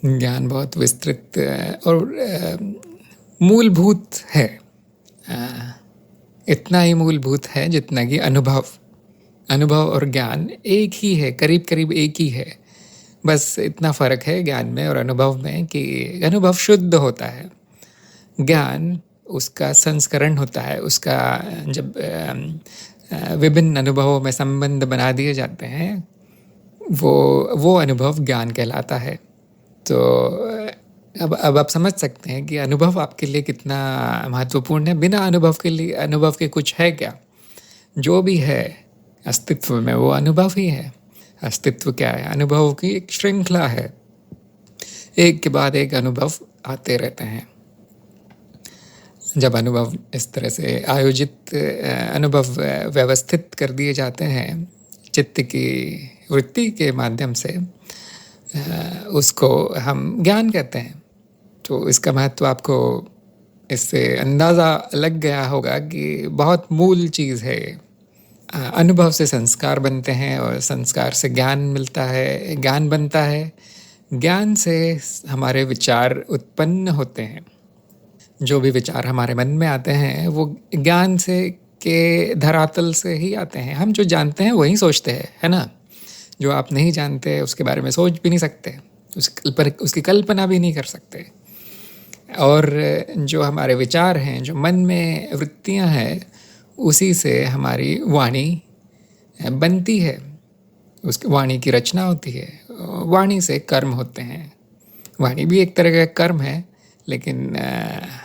A: ज्ञान बहुत विस्तृत और मूलभूत है। इतना ही मूलभूत है जितना कि अनुभव। अनुभव और ज्ञान एक ही है, करीब करीब एक ही है। बस इतना फ़र्क है ज्ञान में और अनुभव में कि अनुभव शुद्ध होता है, ज्ञान उसका संस्करण होता है। उसका जब विभिन्न अनुभवों में संबंध बना दिए जाते हैं, वो अनुभव ज्ञान कहलाता है। तो अब आप समझ सकते हैं कि अनुभव आपके लिए कितना महत्वपूर्ण है। बिना अनुभव के लिए, अनुभव के कुछ है क्या? जो भी है अस्तित्व में वो अनुभव ही है। अस्तित्व क्या है? अनुभव की एक श्रृंखला है, एक के बाद एक अनुभव आते रहते हैं। जब अनुभव इस तरह से आयोजित अनुभव व्यवस्थित कर दिए जाते हैं चित्त की वृत्ति के माध्यम से, उसको हम ज्ञान कहते हैं। तो इसका महत्व आपको इससे अंदाज़ा लग गया होगा कि बहुत मूल चीज़ है। अनुभव से संस्कार बनते हैं और संस्कार से ज्ञान मिलता है, ज्ञान बनता है। ज्ञान से हमारे विचार उत्पन्न होते हैं। जो भी विचार हमारे मन में आते हैं वो ज्ञान से के धरातल से ही आते हैं। हम जो जानते हैं वही सोचते हैं, है ना? जो आप नहीं जानते उसके बारे में सोच भी नहीं सकते, उसकी कल्पना भी नहीं कर सकते। और जो हमारे विचार हैं, जो मन में वृत्तियां हैं, उसी से हमारी वाणी बनती है, उसकी वाणी की रचना होती है। वाणी से कर्म होते हैं। वाणी भी एक तरह का कर्म है, लेकिन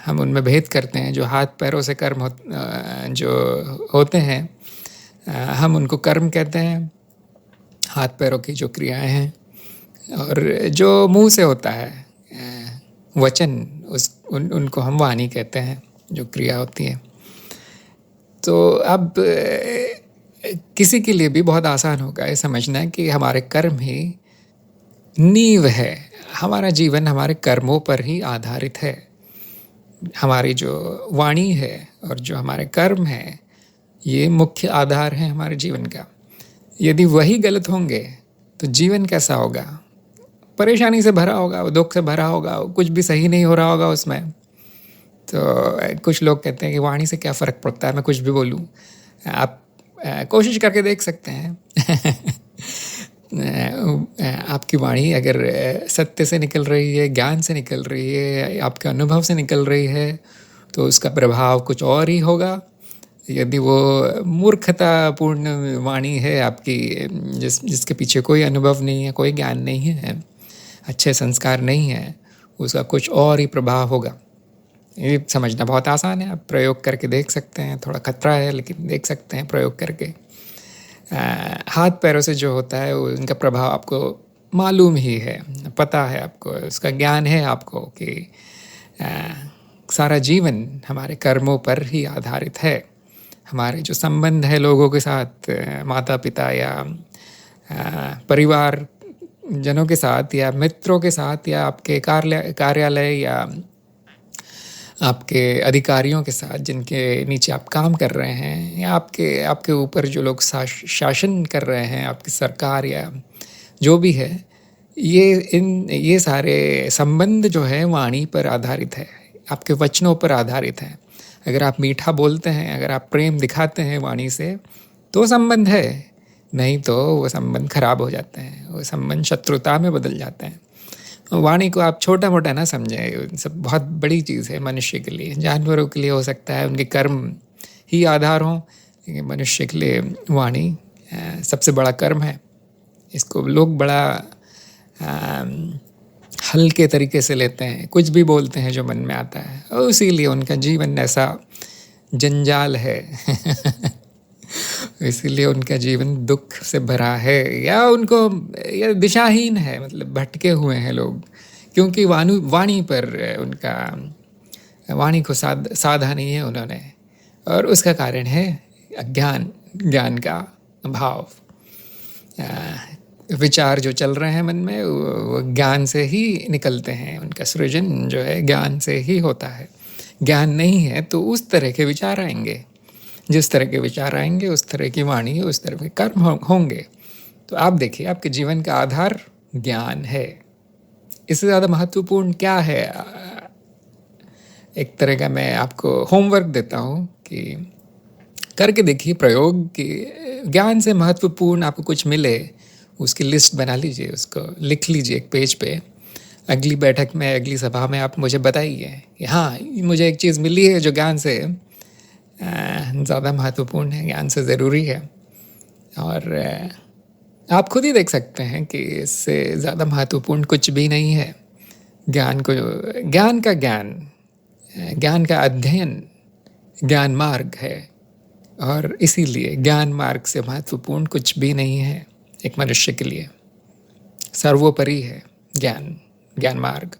A: हम उनमें भेद करते हैं। जो हाथ पैरों से कर्म जो होते हैं, हम उनको कर्म कहते हैं, हाथ पैरों की जो क्रियाएं हैं। और जो मुंह से होता है वचन, उनको हम वाणी कहते हैं, जो क्रिया होती है। तो अब किसी के लिए भी बहुत आसान होगा ये समझना कि हमारे कर्म ही नींव है। हमारा जीवन हमारे कर्मों पर ही आधारित है। हमारी जो वाणी है और जो हमारे कर्म है, ये मुख्य आधार है हमारे जीवन का। यदि वही गलत होंगे तो जीवन कैसा होगा? परेशानी से भरा होगा, दुख से भरा होगा, कुछ भी सही नहीं हो रहा होगा उसमें। तो कुछ लोग कहते हैं कि वाणी से क्या फ़र्क पड़ता है, मैं कुछ भी बोलूं। आप कोशिश करके देख सकते हैं। आपकी वाणी अगर सत्य से निकल रही है, ज्ञान से निकल रही है, आपके अनुभव से निकल रही है, तो उसका प्रभाव कुछ और ही होगा। यदि वो मूर्खतापूर्ण वाणी है आपकी, जिसके पीछे कोई अनुभव नहीं है, कोई ज्ञान नहीं है, अच्छे संस्कार नहीं है, उसका कुछ और ही प्रभाव होगा। ये समझना बहुत आसान है, आप प्रयोग करके देख सकते हैं। थोड़ा खतरा है लेकिन देख सकते हैं प्रयोग करके। हाथ पैरों से जो होता है उनका प्रभाव आपको मालूम ही है, पता है आपको, उसका ज्ञान है आपको कि सारा जीवन हमारे कर्मों पर ही आधारित है। हमारे जो संबंध है लोगों के साथ, माता पिता या परिवार जनों के साथ या मित्रों के साथ या आपके कार्यालय या आपके अधिकारियों के साथ जिनके नीचे आप काम कर रहे हैं, या आपके ऊपर जो लोग शासन कर रहे हैं, आपकी सरकार या जो भी है, ये सारे संबंध जो है वाणी पर आधारित है, आपके वचनों पर आधारित है। अगर आप मीठा बोलते हैं, अगर आप प्रेम दिखाते हैं वाणी से, तो संबंध है, नहीं तो वो संबंध खराब हो जाते हैं, वो संबंध शत्रुता में बदल जाते हैं। वाणी को आप छोटा मोटा ना समझें, सब बहुत बड़ी चीज़ है मनुष्य के लिए। जानवरों के लिए हो सकता है उनके कर्म ही आधार हों, लेकिन मनुष्य के लिए वाणी सबसे बड़ा कर्म है। इसको लोग बड़ा हल्के तरीके से लेते हैं, कुछ भी बोलते हैं जो मन में आता है, और इसीलिए उनका जीवन ऐसा जंजाल है। इसीलिए उनका जीवन दुख से भरा है, या दिशाहीन है, मतलब भटके हुए हैं लोग, क्योंकि वाणी पर उनका वाणी को साधा नहीं है उन्होंने। और उसका कारण है अज्ञान, ज्ञान का अभाव। विचार जो चल रहे हैं मन में वो ज्ञान से ही निकलते हैं, उनका सृजन जो है ज्ञान से ही होता है। ज्ञान नहीं है तो उस तरह के विचार आएंगे। जिस तरह के विचार आएंगे, उस तरह की वाणी, उस तरह के कर्म होंगे। तो आप देखिए, आपके जीवन का आधार ज्ञान है। इससे ज़्यादा महत्वपूर्ण क्या है? एक तरह का मैं आपको होमवर्क देता हूँ कि करके देखिए प्रयोग, कि ज्ञान से महत्वपूर्ण आपको कुछ मिले, उसकी लिस्ट बना लीजिए, उसको लिख लीजिए एक पेज पे। अगली बैठक में, अगली सभा में आप मुझे बताइए कि हाँ, मुझे एक चीज़ मिली है जो ज्ञान से ज़्यादा महत्वपूर्ण है, ज्ञान से ज़रूरी है। और आप खुद ही देख सकते हैं कि इससे ज़्यादा महत्वपूर्ण कुछ भी नहीं है। ज्ञान को, ज्ञान का अध्ययन ज्ञान मार्ग है, और इसीलिए ज्ञान मार्ग से महत्वपूर्ण कुछ भी नहीं है एक मनुष्य के लिए। सर्वोपरि है ज्ञान मार्ग।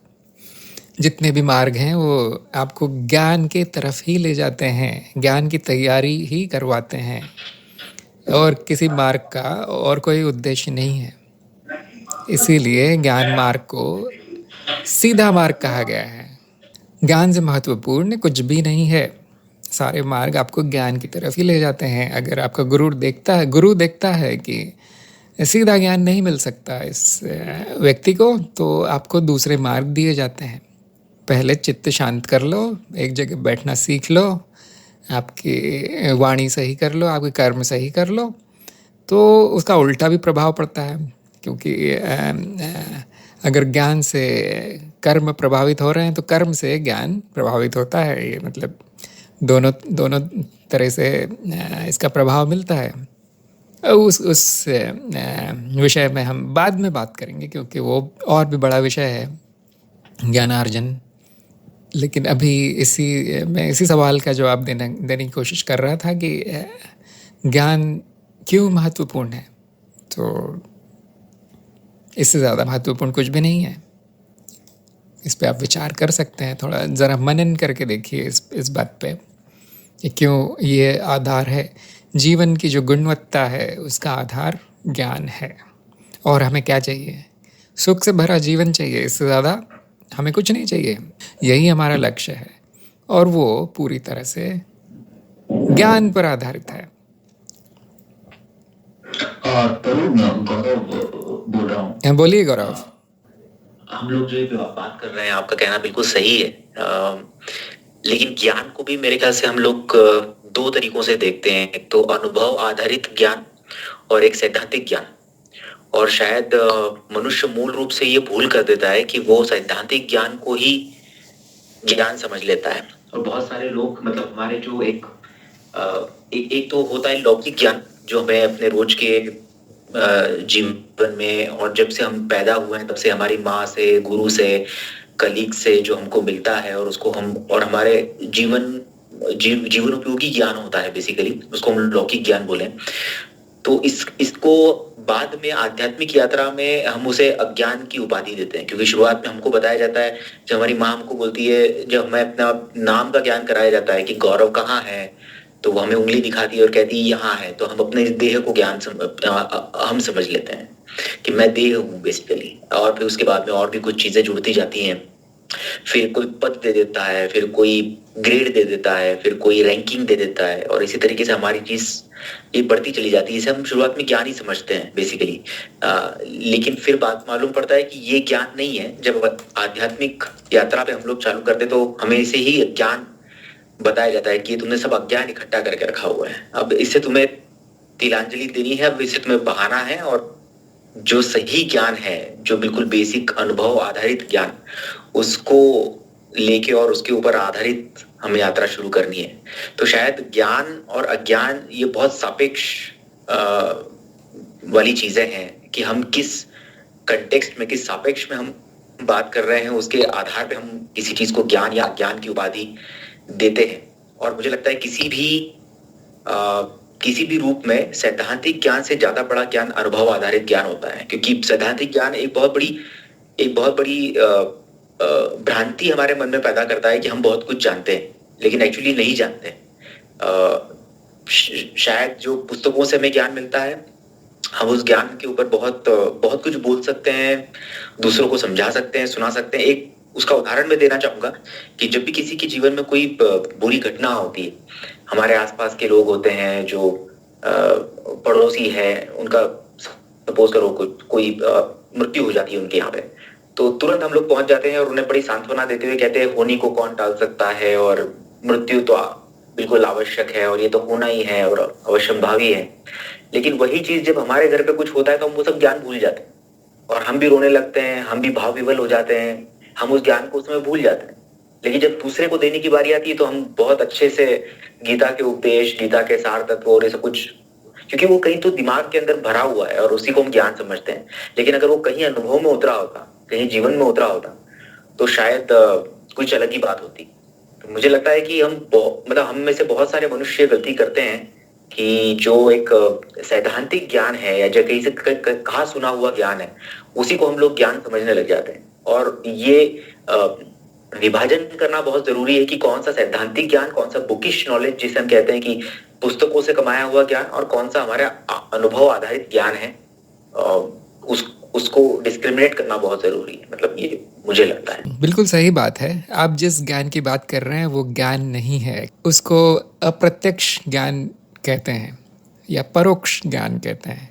A: जितने भी मार्ग हैं वो आपको ज्ञान के तरफ ही ले जाते हैं, ज्ञान की तैयारी ही करवाते हैं, और किसी मार्ग का और कोई उद्देश्य नहीं है। इसीलिए ज्ञान मार्ग को सीधा मार्ग कहा गया है। ज्ञान से महत्वपूर्ण कुछ भी नहीं है। सारे मार्ग आपको ज्ञान की तरफ ही ले जाते हैं। अगर आपका गुरु देखता है कि सीधा ज्ञान नहीं मिल सकता इस व्यक्ति को, तो आपको दूसरे मार्ग दिए जाते हैं। पहले चित्त शांत कर लो, एक जगह बैठना सीख लो, आपकी वाणी सही कर लो, आपके कर्म सही कर लो, तो उसका उल्टा भी प्रभाव पड़ता है। क्योंकि अगर ज्ञान से कर्म प्रभावित हो रहे हैं तो कर्म से ज्ञान प्रभावित होता है। ये मतलब दोनों तरह से इसका प्रभाव मिलता है। उस विषय में हम बाद में बात करेंगे, क्योंकि वो और भी बड़ा विषय है, ज्ञानार्जन। लेकिन अभी मैं इसी सवाल का जवाब देने की कोशिश कर रहा था कि ज्ञान क्यों महत्वपूर्ण है। तो इससे ज़्यादा महत्वपूर्ण कुछ भी नहीं है। इस पे आप विचार कर सकते हैं, थोड़ा ज़रा मनन करके देखिए इस बात पे कि क्यों ये आधार है। जीवन की जो गुणवत्ता है उसका आधार ज्ञान है। और हमें क्या चाहिए? सुख से भरा जीवन चाहिए, इससे ज़्यादा हमें कुछ नहीं चाहिए। यही हमारा लक्ष्य है, और वो पूरी तरह से ज्ञान पर आधारित है।
B: तरुण, गौरव बोल रहा हूँ।
A: बोलिए गौरव।
B: हम लोग जो ये बात कर रहे हैं, आपका कहना बिल्कुल सही है। लेकिन ज्ञान को भी मेरे ख्याल से हम लोग दो तरीकों से देखते हैं। एक तो अनुभव आधारित ज्ञान और एक सैद्धांतिक ज्ञान। और शायद मनुष्य मूल रूप से ये भूल कर देता है कि वो सैद्धांतिक ज्ञान को ही ज्ञान समझ लेता है। और बहुत सारे लोग, मतलब हमारे जो एक तो होता है लौकिक ज्ञान, जो हमें अपने रोज के जीवन में, और जब से हम पैदा हुए हैं तब से हमारी माँ से, गुरु से, कलीग से जो हमको मिलता है, और उसको हम, और हमारे जीवन उपयोगी ज्ञान होता है, बेसिकली उसको हम लौकिक ज्ञान बोले। तो इसको बाद में आध्यात्मिक यात्रा में हम उसे अज्ञान की उपाधि देते हैं, क्योंकि शुरुआत में हमको बताया जाता है, जब हमारी माँ हमको बोलती है, जब हमें अपना नाम का ज्ञान कराया जाता है कि गौरव कहाँ है, तो वो हमें उंगली दिखाती है और कहती है यहाँ है, तो हम अपने इस देह को हम समझ लेते हैं कि मैं देह हूँ बेसिकली। और फिर उसके बाद में और भी कुछ चीजें जुड़ती जाती हैं। फिर कोई पद दे देता है, फिर कोई ग्रेड दे देता है, फिर कोई रैंकिंग दे देता है, और इसी तरीके से हमारी चीज ये बढ़ती चली जाती है। इसे हम शुरुआत में ज्ञान ही समझते हैं बेसिकली। लेकिन फिर बात मालूम पड़ता है कि ये ज्ञान नहीं है। जब आध्यात्मिक यात्रा पे हम लोग चालू करते तो हमें इसे ही ज्ञान बताया जाता है कि तुमने सब अज्ञान इकट्ठा करके रखा हुआ है, अब इससे तुम्हें तिलांजलि देनी है, अब इससे तुम्हें बहाना है। और जो सही ज्ञान है, जो बिल्कुल बेसिक अनुभव आधारित ज्ञान, उसको लेके और उसके ऊपर आधारित हमें यात्रा शुरू करनी है। तो शायद ज्ञान और अज्ञान ये बहुत सापेक्ष वाली चीजें हैं कि हम किस कंटेक्स्ट में, किस सापेक्ष में हम बात कर रहे हैं, उसके आधार पे हम किसी चीज को ज्ञान या अज्ञान की उपाधि देते हैं। और मुझे लगता है किसी भी रूप में सैद्धांतिक ज्ञान से ज्यादा बड़ा ज्ञान अनुभव आधारित ज्ञान होता है, क्योंकि सैद्धांतिक ज्ञान एक बहुत बड़ी भ्रांति हमारे मन में पैदा करता है कि हम बहुत कुछ जानते हैं, लेकिन एक्चुअली नहीं जानते। शायद जो पुस्तकों से हमें ज्ञान मिलता है, हम उस ज्ञान के ऊपर बहुत कुछ बोल सकते हैं, दूसरों को समझा सकते हैं, सुना सकते हैं। एक उसका उदाहरण मैं देना चाहूँगा कि जब भी किसी के जीवन में कोई बुरी घटना होती है, हमारे आस-पास के लोग होते हैं जो पड़ोसी हैं, उनका सपोज़ करो कोई मृत्यु हो जाती है उनके यहाँ पे, तो तुरंत हम लोग पहुँच जाते हैं और उन्हें बड़ी सांत्वना देते हुए कहते हैं, होनी को कौन टाल सकता है और मृत्यु तो बिल्कुल आवश्यक है और ये तो होना ही है और अवश्यंभावी है। लेकिन वही चीज़ जब हमारे घर पे कुछ होता है तो हम वो सब ज्ञान भूल जाते हैं और हम भी रोने लगते हैं, हम भी भाव विवल हो जाते हैं, हम उस ज्ञान को उस समय भूल जाते हैं। लेकिन जब दूसरे को देने की बारी आती है तो हम बहुत अच्छे से गीता के उपदेश, गीता के सार तत्व और ये सब कुछ, क्योंकि वो कहीं तो दिमाग के अंदर भरा हुआ है और उसी को हम ज्ञान समझते हैं। लेकिन अगर वो कहीं अनुभव में उतरा होता, कहीं जीवन में उतरा होता, तो शायद कुछ अलग ही बात होती। तो मुझे लगता है कि मतलब हम में से बहुत सारे मनुष्य गलती करते हैं कि जो एक सैद्धांतिक ज्ञान है या जो कहीं से कहा सुना हुआ ज्ञान है, उसी को हम लोग ज्ञान समझने लग जाते हैं। और ये विभाजन करना बहुत जरूरी है कि कौन सा सैद्धांतिक ज्ञान, कौन सा बुकिश नॉलेज जिसे हम कहते हैं कि पुस्तकों से कमाया हुआ ज्ञान, और कौन सा हमारा अनुभव आधारित ज्ञान है। उसको डिस्क्रिमिनेट करना बहुत जरूरी है, मतलब ये मुझे लगता है।
A: बिल्कुल सही बात है। आप जिस ज्ञान की बात कर रहे हैं वो ज्ञान नहीं है, उसको अप्रत्यक्ष ज्ञान कहते हैं या परोक्ष ज्ञान कहते हैं।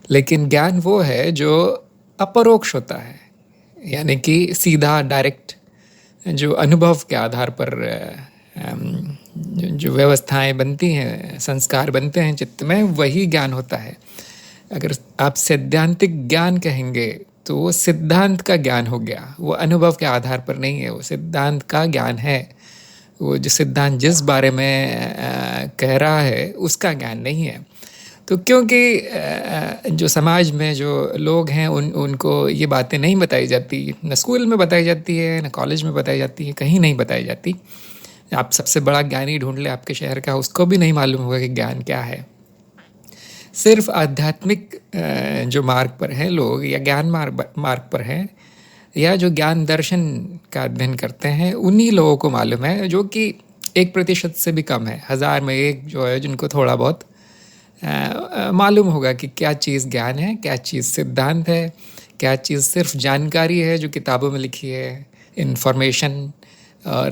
A: लेकिन ज्ञान वो है जो अपरोक्ष होता है, यानी कि सीधा डायरेक्ट, जो अनुभव के आधार पर जो व्यवस्थाएं बनती हैं, संस्कार बनते हैं चित्त में, वही ज्ञान होता है। अगर आप सैद्धांतिक ज्ञान कहेंगे तो वो सिद्धांत का ज्ञान हो गया, वो अनुभव के आधार पर नहीं है, वो सिद्धांत का ज्ञान है। वो जो सिद्धांत जिस बारे में कह रहा है उसका ज्ञान नहीं है। तो क्योंकि जो समाज में जो लोग हैं उनको ये बातें नहीं बताई जाती, न स्कूल में बताई जाती है, न कॉलेज में बताई जाती है, कहीं नहीं बताई जाती। आप सबसे बड़ा ज्ञानी ढूंढ ले आपके शहर का, उसको भी नहीं मालूम होगा कि ज्ञान क्या है। सिर्फ आध्यात्मिक जो मार्ग पर हैं लोग, या ज्ञान मार्ग पर हैं, या जो ज्ञान दर्शन का अध्ययन करते हैं, उन्हीं लोगों को मालूम है, जो कि 1% से भी कम है। 1000 में एक जो है जिनको थोड़ा बहुत मालूम होगा कि क्या चीज़ ज्ञान है, क्या चीज़ सिद्धांत है, क्या चीज़ सिर्फ जानकारी है जो किताबों में लिखी है, इन्फॉर्मेशन, और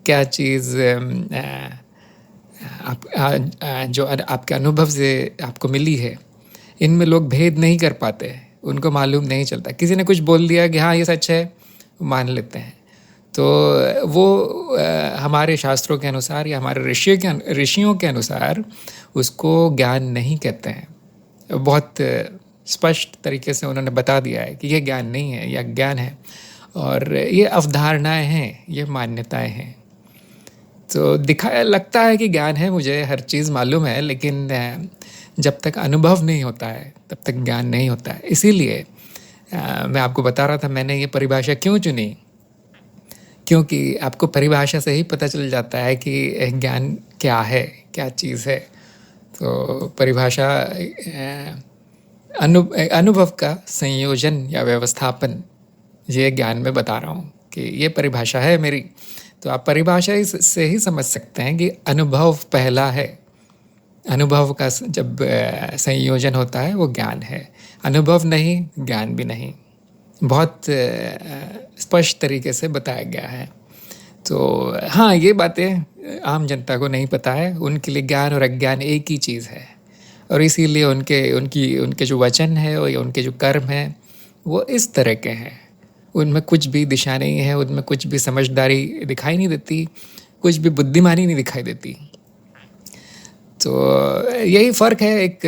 A: क्या चीज़ जो आपके अनुभव से आपको मिली है। इनमें लोग भेद नहीं कर पाते, उनको मालूम नहीं चलता। किसी ने कुछ बोल दिया कि हाँ ये सच है, मान लेते हैं। तो वो हमारे शास्त्रों के अनुसार या हमारे ऋषियों के अनुसार उसको ज्ञान नहीं कहते हैं। बहुत स्पष्ट तरीके से उन्होंने बता दिया है कि ये ज्ञान नहीं है, यह ज्ञान है, और ये अवधारणाएं हैं, ये मान्यताएं हैं। तो लगता है कि ज्ञान है, मुझे हर चीज़ मालूम है, लेकिन जब तक अनुभव नहीं होता है तब तक ज्ञान नहीं होता है। इसीलिए मैं आपको बता रहा था मैंने ये परिभाषा क्यों चुनी, क्योंकि आपको परिभाषा से ही पता चल जाता है कि ज्ञान क्या है, क्या चीज़ है। तो परिभाषा अनुभव का संयोजन या व्यवस्थापन, ये ज्ञान में बता रहा हूँ कि ये परिभाषा है मेरी। तो आप परिभाषा से ही समझ सकते हैं कि अनुभव पहला है। अनुभव का जब संयोजन होता है वो ज्ञान है। अनुभव नहीं, ज्ञान भी नहीं। बहुत स्पष्ट तरीके से बताया गया है। तो हाँ, ये बातें आम जनता को नहीं पता है। उनके लिए ज्ञान और अज्ञान एक ही चीज़ है, और इसीलिए उनके जो वचन है और उनके जो कर्म हैं वो इस तरह के हैं। उनमें कुछ भी दिशा नहीं है, उनमें कुछ भी समझदारी दिखाई नहीं देती, कुछ भी बुद्धिमानी नहीं दिखाई देती। तो यही फ़र्क है एक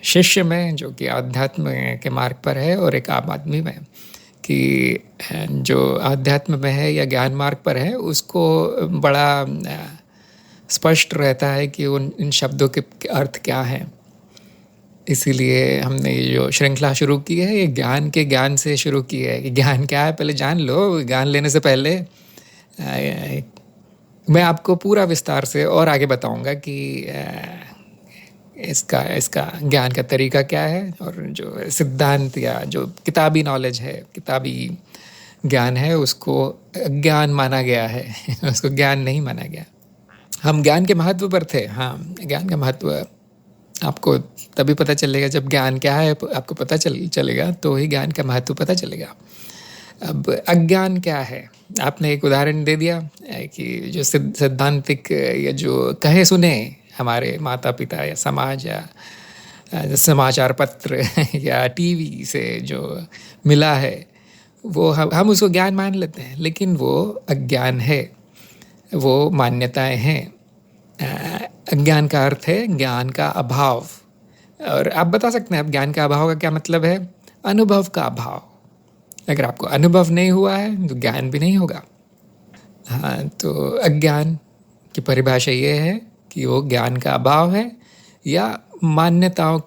A: शिष्य में जो कि आध्यात्म के मार्ग पर है और एक आम आदमी में, कि जो आध्यात्म में है या ज्ञान मार्ग पर है उसको बड़ा स्पष्ट रहता है कि इन शब्दों के अर्थ क्या हैं। इसीलिए हमने ये जो श्रृंखला शुरू की है, ये ज्ञान से शुरू की है कि ज्ञान क्या है पहले जान लो। ज्ञान लेने से पहले मैं आपको पूरा विस्तार से और आगे बताऊंगा कि इसका ज्ञान का तरीका क्या है, और जो सिद्धांत या जो किताबी नॉलेज है, किताबी ज्ञान है, उसको ज्ञान माना गया है उसको ज्ञान नहीं माना गया। हम ज्ञान के महत्व पर थे। हाँ, ज्ञान का महत्व आपको तभी पता चलेगा जब ज्ञान क्या है आपको पता चलेगा, तो ही ज्ञान का महत्व पता चलेगा। अब अज्ञान क्या है? आपने एक उदाहरण दे दिया कि जो सैद्धांतिक या जो कहे सुने हमारे माता पिता या समाज या समाचार पत्र या टीवी से जो मिला है, वो हम उसको ज्ञान मान लेते हैं, लेकिन वो अज्ञान है, वो मान्यताएं हैं। अज्ञान का अर्थ है ज्ञान का अभाव। और आप बता सकते हैं अब ज्ञान का अभाव का क्या मतलब है? अनुभव का अभाव। अगर आपको अनुभव नहीं हुआ है तो ज्ञान भी नहीं होगा। हाँ, तो अज्ञान की परिभाषा ये है कि वो ज्ञान का अभाव है या मान्यताओं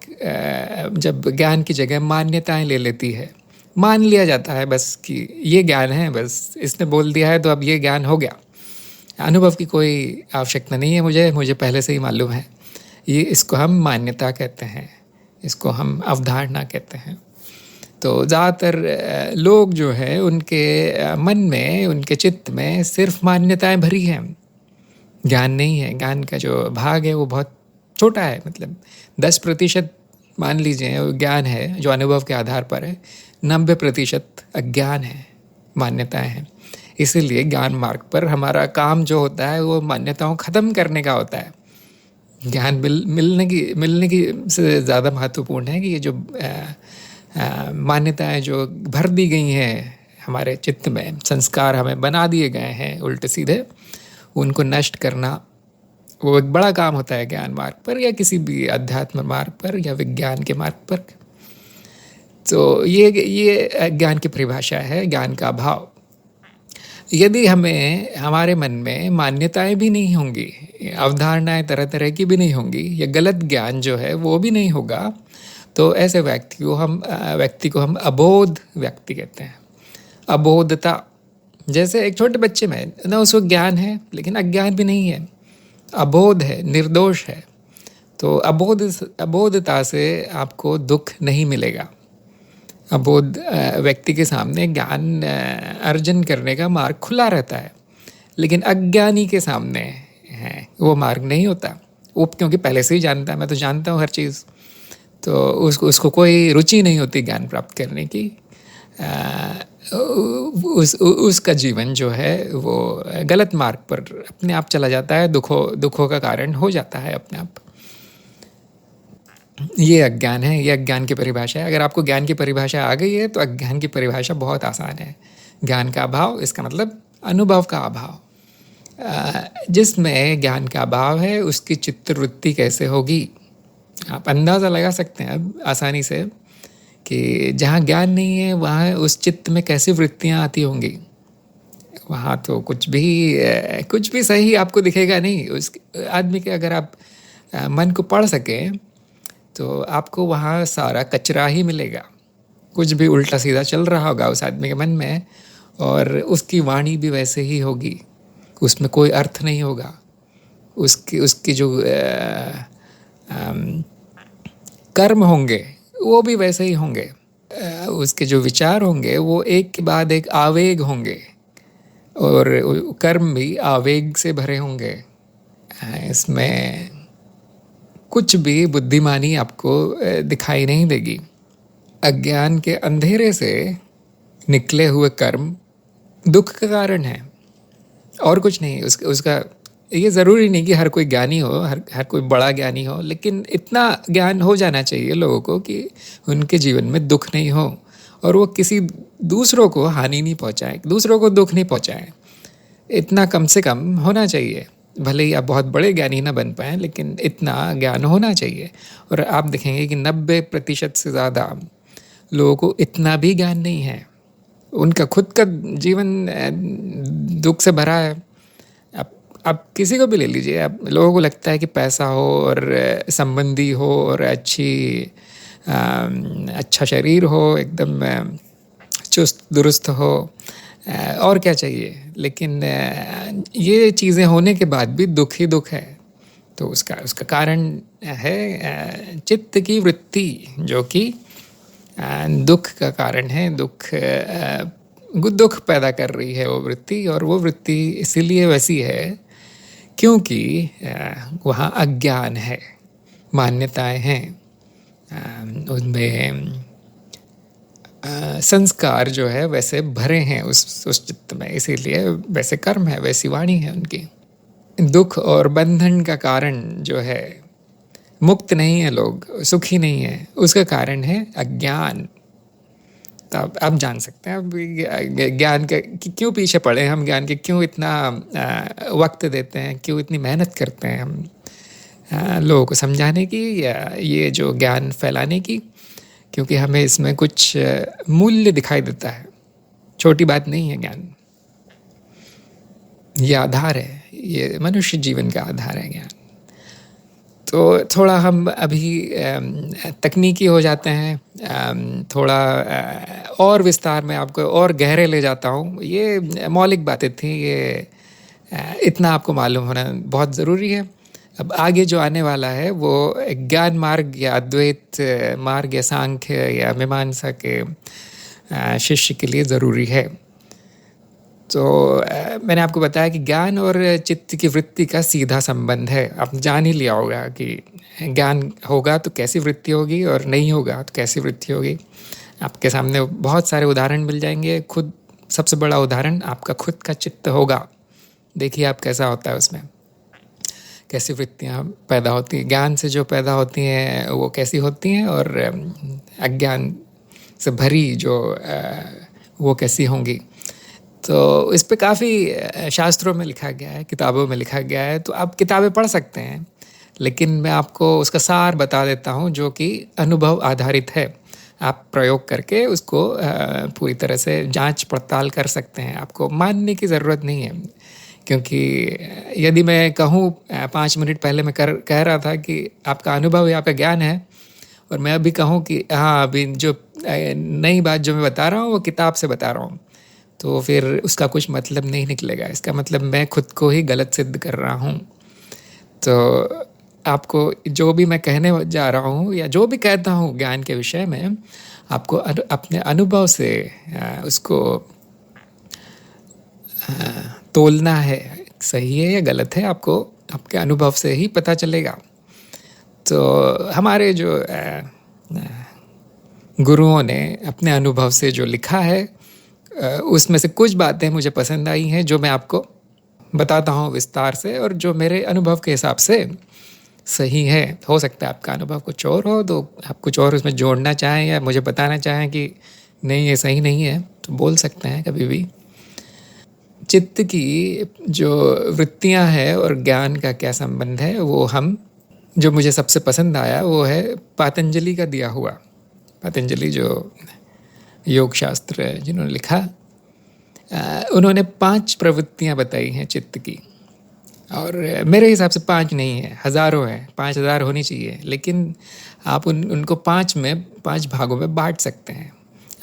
A: जब ज्ञान की जगह मान्यताएं ले लेती है, मान लिया जाता है बस कि ये ज्ञान है, बस इसने बोल दिया है तो अब ये ज्ञान हो गया। अनुभव की कोई आवश्यकता नहीं है, मुझे पहले से ही मालूम है। ये इसको हम मान्यता कहते हैं, इसको हम अवधारणा कहते हैं। तो ज़्यादातर लोग जो है उनके मन में, उनके चित्त में सिर्फ मान्यताएं भरी हैं, ज्ञान नहीं है। ज्ञान का जो भाग है वो बहुत छोटा है, मतलब 10% मान लीजिए वो ज्ञान है जो अनुभव के आधार पर है, 90% अज्ञान है, मान्यताएं हैं। इसीलिए ज्ञान मार्ग पर हमारा काम जो होता है वो मान्यताओं ख़त्म करने का होता है। ज्ञान मिलने की से ज़्यादा महत्वपूर्ण है कि ये जो मान्यताएं जो भर दी गई हैं हमारे चित्त में, संस्कार हमें बना दिए गए हैं उल्टे सीधे, उनको नष्ट करना वो एक बड़ा काम होता है ज्ञान मार्ग पर या किसी भी अध्यात्म मार्ग पर या विज्ञान के मार्ग पर। तो ये ज्ञान की परिभाषा है, ज्ञान का अभाव। यदि हमें हमारे मन में मान्यताएं भी नहीं होंगी, अवधारणाएं तरह तरह की भी नहीं होंगी, या गलत ज्ञान जो है वो भी नहीं होगा, तो ऐसे व्यक्ति को हम अबोध व्यक्ति कहते हैं। अबोधता, जैसे एक छोटे बच्चे में ना उसको ज्ञान है लेकिन अज्ञान भी नहीं है, अबोध है, निर्दोष है। तो अबोधता से आपको दुख नहीं मिलेगा। अबोध व्यक्ति के सामने ज्ञान अर्जन करने का मार्ग खुला रहता है, लेकिन अज्ञानी के सामने है वो मार्ग नहीं होता। वो क्योंकि पहले से ही जानता है, मैं तो जानता हूँ हर चीज़, तो उसको कोई रुचि नहीं होती ज्ञान प्राप्त करने की। उसका जीवन जो है वो गलत मार्ग पर अपने आप चला जाता है, दुखों का कारण हो जाता है अपने आप। ये अज्ञान है, ये अज्ञान की परिभाषा है। अगर आपको ज्ञान की परिभाषा आ गई है तो अज्ञान की परिभाषा बहुत आसान है। ज्ञान का अभाव, इसका मतलब अनुभव का अभाव। जिसमें ज्ञान का अभाव है उसकी चित्तवृत्ति कैसे होगी? आप अंदाज़ा लगा सकते हैं अब आसानी से कि जहाँ ज्ञान नहीं है वहाँ उस चित्त में कैसी वृत्तियाँ आती होंगी। वहाँ तो कुछ भी सही आपको दिखेगा नहीं। उस आदमी के अगर आप मन को पढ़ सकें तो आपको वहाँ सारा कचरा ही मिलेगा। कुछ भी उल्टा सीधा चल रहा होगा उस आदमी के मन में, और उसकी वाणी भी वैसे ही होगी, उसमें कोई अर्थ नहीं होगा। उसकी जो कर्म होंगे वो भी वैसे ही होंगे। उसके जो विचार होंगे वो एक के बाद एक आवेग होंगे, और कर्म भी आवेग से भरे होंगे। इसमें कुछ भी बुद्धिमानी आपको दिखाई नहीं देगी। अज्ञान के अंधेरे से निकले हुए कर्म दुख का कारण है, और कुछ नहीं। उसका ये ज़रूरी नहीं कि हर कोई ज्ञानी हो, हर कोई बड़ा ज्ञानी हो, लेकिन इतना ज्ञान हो जाना चाहिए लोगों को कि उनके जीवन में दुख नहीं हो, और वो किसी दूसरों को हानि नहीं पहुंचाए, दूसरों को दुख नहीं पहुंचाए। इतना कम से कम होना चाहिए। भले ही आप बहुत बड़े ज्ञानी ना बन पाएँ, लेकिन इतना ज्ञान होना चाहिए। और आप देखेंगे कि 90% से ज़्यादा लोगों को इतना भी ज्ञान नहीं है। उनका खुद का जीवन दुख से भरा है। आप किसी को भी ले लीजिए, आप लोगों को लगता है कि पैसा हो और संबंधी हो और अच्छा शरीर हो, एकदम चुस्त दुरुस्त हो, और क्या चाहिए। लेकिन ये चीज़ें होने के बाद भी दुख ही दुख है। तो उसका कारण है चित्त की वृत्ति, जो कि दुख का कारण है। दुख पैदा कर रही है वो वृत्ति, और वो वृत्ति इसीलिए वैसी है क्योंकि वहाँ अज्ञान है, मान्यताएं हैं, उनमें संस्कार जो है वैसे भरे हैं उस चित्त में, इसीलिए वैसे कर्म है, वैसी वाणी है उनकी। दुख और बंधन का कारण जो है, मुक्त नहीं है लोग, सुखी नहीं है, उसका कारण है अज्ञान। तो आप जान सकते हैं अब ज्ञान के क्यों पीछे पड़े हम, ज्ञान के क्यों इतना वक्त देते हैं, क्यों इतनी मेहनत करते हैं हम लोगों को समझाने की या ये जो ज्ञान फैलाने की। क्योंकि हमें इसमें कुछ मूल्य दिखाई देता है। छोटी बात नहीं है ज्ञान, ये आधार है, ये मनुष्य जीवन का आधार है ज्ञान। तो थोड़ा हम अभी तकनीकी हो जाते हैं, थोड़ा और विस्तार में आपको और गहरे ले जाता हूँ। ये मौलिक बातें थी, ये इतना आपको मालूम होना बहुत ज़रूरी है। अब आगे जो आने वाला है वो ज्ञान मार्ग या अद्वैत मार्ग या सांख्य या मीमांसा के शिष्य के लिए ज़रूरी है। तो मैंने आपको बताया कि ज्ञान और चित्त की वृत्ति का सीधा संबंध है। आप जान ही लिया होगा कि ज्ञान होगा तो कैसी वृत्ति होगी और नहीं होगा तो कैसी वृत्ति होगी। आपके सामने बहुत सारे उदाहरण मिल जाएंगे। खुद सबसे बड़ा उदाहरण आपका खुद का चित्त होगा। देखिए आप कैसा होता है, उसमें कैसी वृत्तियाँ पैदा होती हैं। ज्ञान से जो पैदा होती हैं वो कैसी होती हैं, और अज्ञान से भरी जो वो कैसी होंगी। तो इस पे काफ़ी शास्त्रों में लिखा गया है, किताबों में लिखा गया है। तो आप किताबें पढ़ सकते हैं, लेकिन मैं आपको उसका सार बता देता हूँ जो कि अनुभव आधारित है। आप प्रयोग करके उसको पूरी तरह से जांच पड़ताल कर सकते हैं। आपको मानने की ज़रूरत नहीं है, क्योंकि यदि मैं कहूँ 5 मिनट पहले मैं कह रहा था कि आपका अनुभव या आपका ज्ञान है, और मैं अभी कहूँ कि हाँ अभी जो नई बात जो मैं बता रहा हूँ वो किताब से बता रहा हूँ, तो फिर उसका कुछ मतलब नहीं निकलेगा। इसका मतलब मैं खुद को ही गलत सिद्ध कर रहा हूँ। तो आपको जो भी मैं कहने जा रहा हूँ या जो भी कहता हूँ ज्ञान के विषय में, आपको अपने अनुभव से उसको तोलना है, सही है या गलत है, आपको आपके अनुभव से ही पता चलेगा। तो हमारे जो गुरुओं ने अपने अनुभव से जो लिखा है, उसमें से कुछ बातें मुझे पसंद आई हैं जो मैं आपको बताता हूँ विस्तार से, और जो मेरे अनुभव के हिसाब से सही है। हो सकता है आपका अनुभव कुछ और हो, तो आप कुछ और उसमें जोड़ना चाहें या मुझे बताना चाहें कि नहीं ये सही नहीं है, तो बोल सकते हैं कभी भी। चित्त की जो वृत्तियाँ हैं और ज्ञान का क्या संबंध है, वो हम जो मुझे सबसे पसंद आया वो है पतंजलि का दिया हुआ। पतंजलि जो योग शास्त्र जिन्होंने लिखा, उन्होंने 5 प्रवृत्तियाँ बताई हैं चित्त की। और मेरे हिसाब से 5 नहीं है, हज़ारों हैं, 5000 होनी चाहिए। लेकिन आप उनको 5 भागों में बांट सकते हैं।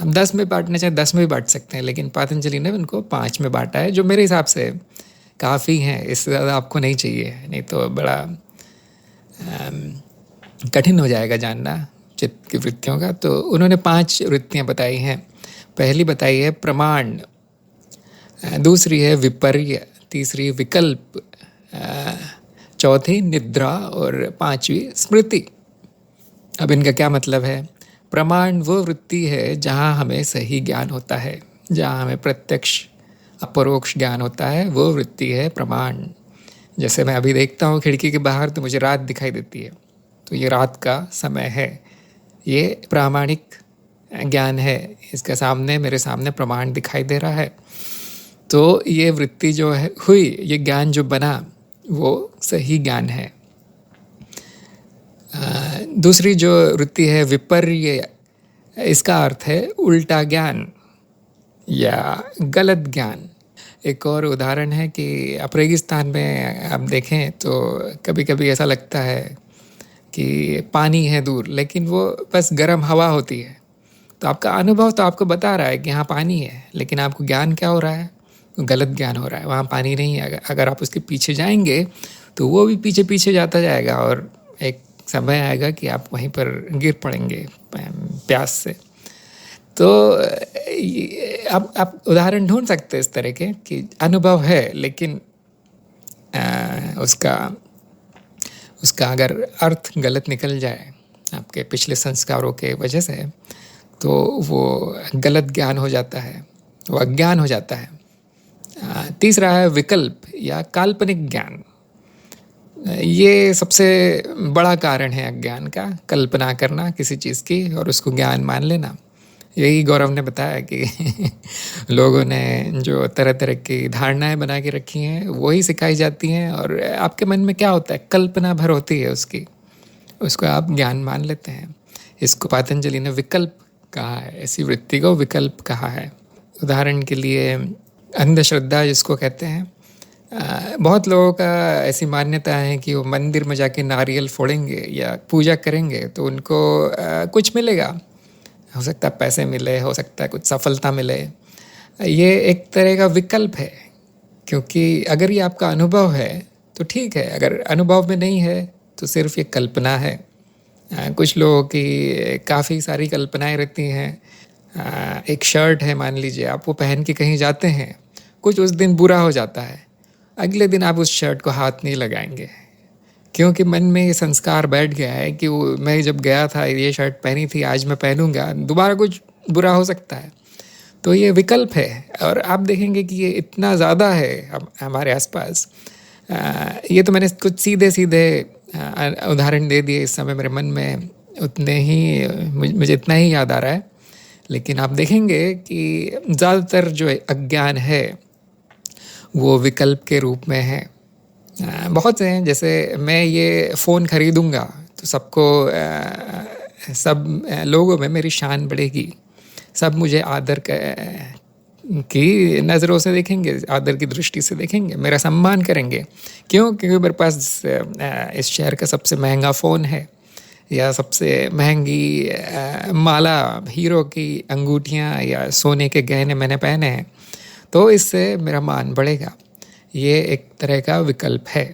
A: हम 10 में बांटना चाहें 10 में भी बांट सकते हैं, लेकिन पतंजलि ने उनको 5 में बांटा है, जो मेरे हिसाब से काफ़ी हैं। इससे ज़्यादा आपको नहीं चाहिए, नहीं तो बड़ा कठिन हो जाएगा जानना चित्त की वृत्तियों का। तो उन्होंने 5 वृत्तियाँ बताई हैं। पहली बताई है प्रमाण, दूसरी है विपर्य, तीसरी विकल्प, चौथी निद्रा और 5वीं स्मृति। अब इनका क्या मतलब है? प्रमाण वो वृत्ति है जहाँ हमें सही ज्ञान होता है, जहाँ हमें प्रत्यक्ष अपरोक्ष ज्ञान होता है, वो वृत्ति है प्रमाण। जैसे मैं अभी देखता हूँ खिड़की के बाहर तो मुझे रात दिखाई देती है, तो ये रात का समय है, ये प्रामाणिक ज्ञान है। इसके सामने मेरे सामने प्रमाण दिखाई दे रहा है, तो ये वृत्ति जो है हुई, ये ज्ञान जो बना वो सही ज्ञान है। दूसरी जो वृत्ति है विपर्य, इसका अर्थ है उल्टा ज्ञान या गलत ज्ञान। एक और उदाहरण है कि आप रेगिस्तान में आप देखें तो कभी कभी ऐसा लगता है कि पानी है दूर, लेकिन वो बस गर्म हवा होती है। तो आपका अनुभव तो आपको बता रहा है कि हाँ पानी है, लेकिन आपको ज्ञान क्या हो रहा है? गलत ज्ञान हो रहा है, वहाँ पानी नहीं है। अगर आप उसके पीछे जाएंगे तो वो भी पीछे पीछे जाता जाएगा, और एक समय आएगा कि आप वहीं पर गिर पड़ेंगे प्यास से। तो आप उदाहरण ढूंढ सकते हैं इस तरह के कि अनुभव है, लेकिन उसका अगर अर्थ गलत निकल जाए आपके पिछले संस्कारों के वजह से, तो वो गलत ज्ञान हो जाता है, वो अज्ञान हो जाता है। तीसरा है विकल्प या काल्पनिक ज्ञान। ये सबसे बड़ा कारण है अज्ञान का, कल्पना करना किसी चीज़ की और उसको ज्ञान मान लेना। यही गौरव ने बताया कि लोगों ने जो तरह तरह की धारणाएं बना के रखी हैं वही सिखाई जाती हैं, और आपके मन में क्या होता है, कल्पना भर होती है उसकी, उसको आप ज्ञान मान लेते हैं। इसको पतंजलि ने विकल्प कहा है, ऐसी वृत्ति को विकल्प कहा है। उदाहरण के लिए अंधश्रद्धा जिसको कहते हैं, बहुत लोगों का ऐसी मान्यता है कि वो मंदिर में जाके नारियल फोड़ेंगे या पूजा करेंगे तो उनको कुछ मिलेगा। हो सकता है पैसे मिले, हो सकता है कुछ सफलता मिले। ये एक तरह का विकल्प है, क्योंकि अगर ये आपका अनुभव है तो ठीक है, अगर अनुभव में नहीं है तो सिर्फ ये कल्पना है। कुछ लोगों की काफ़ी सारी कल्पनाएं रहती हैं। एक शर्ट है, मान लीजिए आप वो पहन के कहीं जाते हैं, कुछ उस दिन बुरा हो जाता है, अगले दिन आप उस शर्ट को हाथ नहीं लगाएंगे, क्योंकि मन में ये संस्कार बैठ गया है कि वो मैं जब गया था ये शर्ट पहनी थी, आज मैं पहनूंगा, दोबारा कुछ बुरा हो सकता है। तो ये विकल्प है, और आप देखेंगे कि ये इतना ज़्यादा है हमारे आसपास। ये तो मैंने कुछ सीधे सीधे उदाहरण दे दिए इस समय, मेरे मन में उतने ही मुझे इतना ही याद आ रहा है। लेकिन आप देखेंगे कि ज़्यादातर जो अज्ञान है वो विकल्प के रूप में है। बहुत से हैं, जैसे मैं ये फ़ोन ख़रीदूँगा तो सबको सब लोगों में मेरी शान बढ़ेगी, सब मुझे आदर की नज़रों से देखेंगे, आदर की दृष्टि से देखेंगे, मेरा सम्मान करेंगे। क्यों? क्योंकि मेरे पास इस शहर का सबसे महंगा फ़ोन है, या सबसे महंगी माला, हीरो की अंगूठियाँ या सोने के गहने मैंने पहने हैं, तो इससे मेरा मान बढ़ेगा। ये एक तरह का विकल्प है,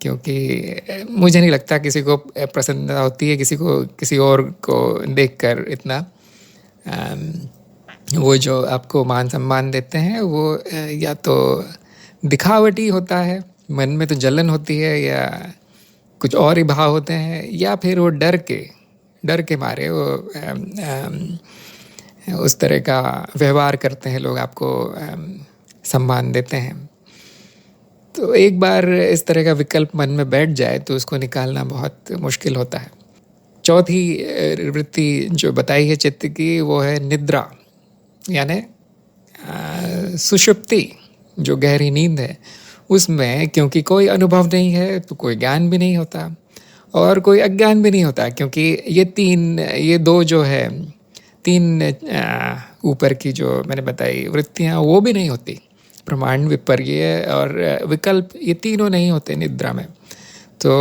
A: क्योंकि मुझे नहीं लगता किसी को प्रसन्नता होती है किसी को किसी और को देखकर इतना। वो जो आपको मान सम्मान देते हैं वो या तो दिखावटी होता है, मन में तो जलन होती है, या कुछ और ही भाव होते हैं, या फिर वो डर के मारे वो उस तरह का व्यवहार करते हैं, लोग आपको सम्मान देते हैं। तो एक बार इस तरह का विकल्प मन में बैठ जाए तो उसको निकालना बहुत मुश्किल होता है। चौथी वृत्ति जो बताई है चित्त की, वो है निद्रा, यानी सुषुप्ति, जो गहरी नींद है। उसमें क्योंकि कोई अनुभव नहीं है तो कोई ज्ञान भी नहीं होता और कोई अज्ञान भी नहीं होता, क्योंकि ये दो जो है, तीन ऊपर की जो मैंने बताई वृत्तियाँ, वो भी नहीं होती। प्रमाण, विपर्य और विकल्प, ये तीनों नहीं होते निद्रा में। तो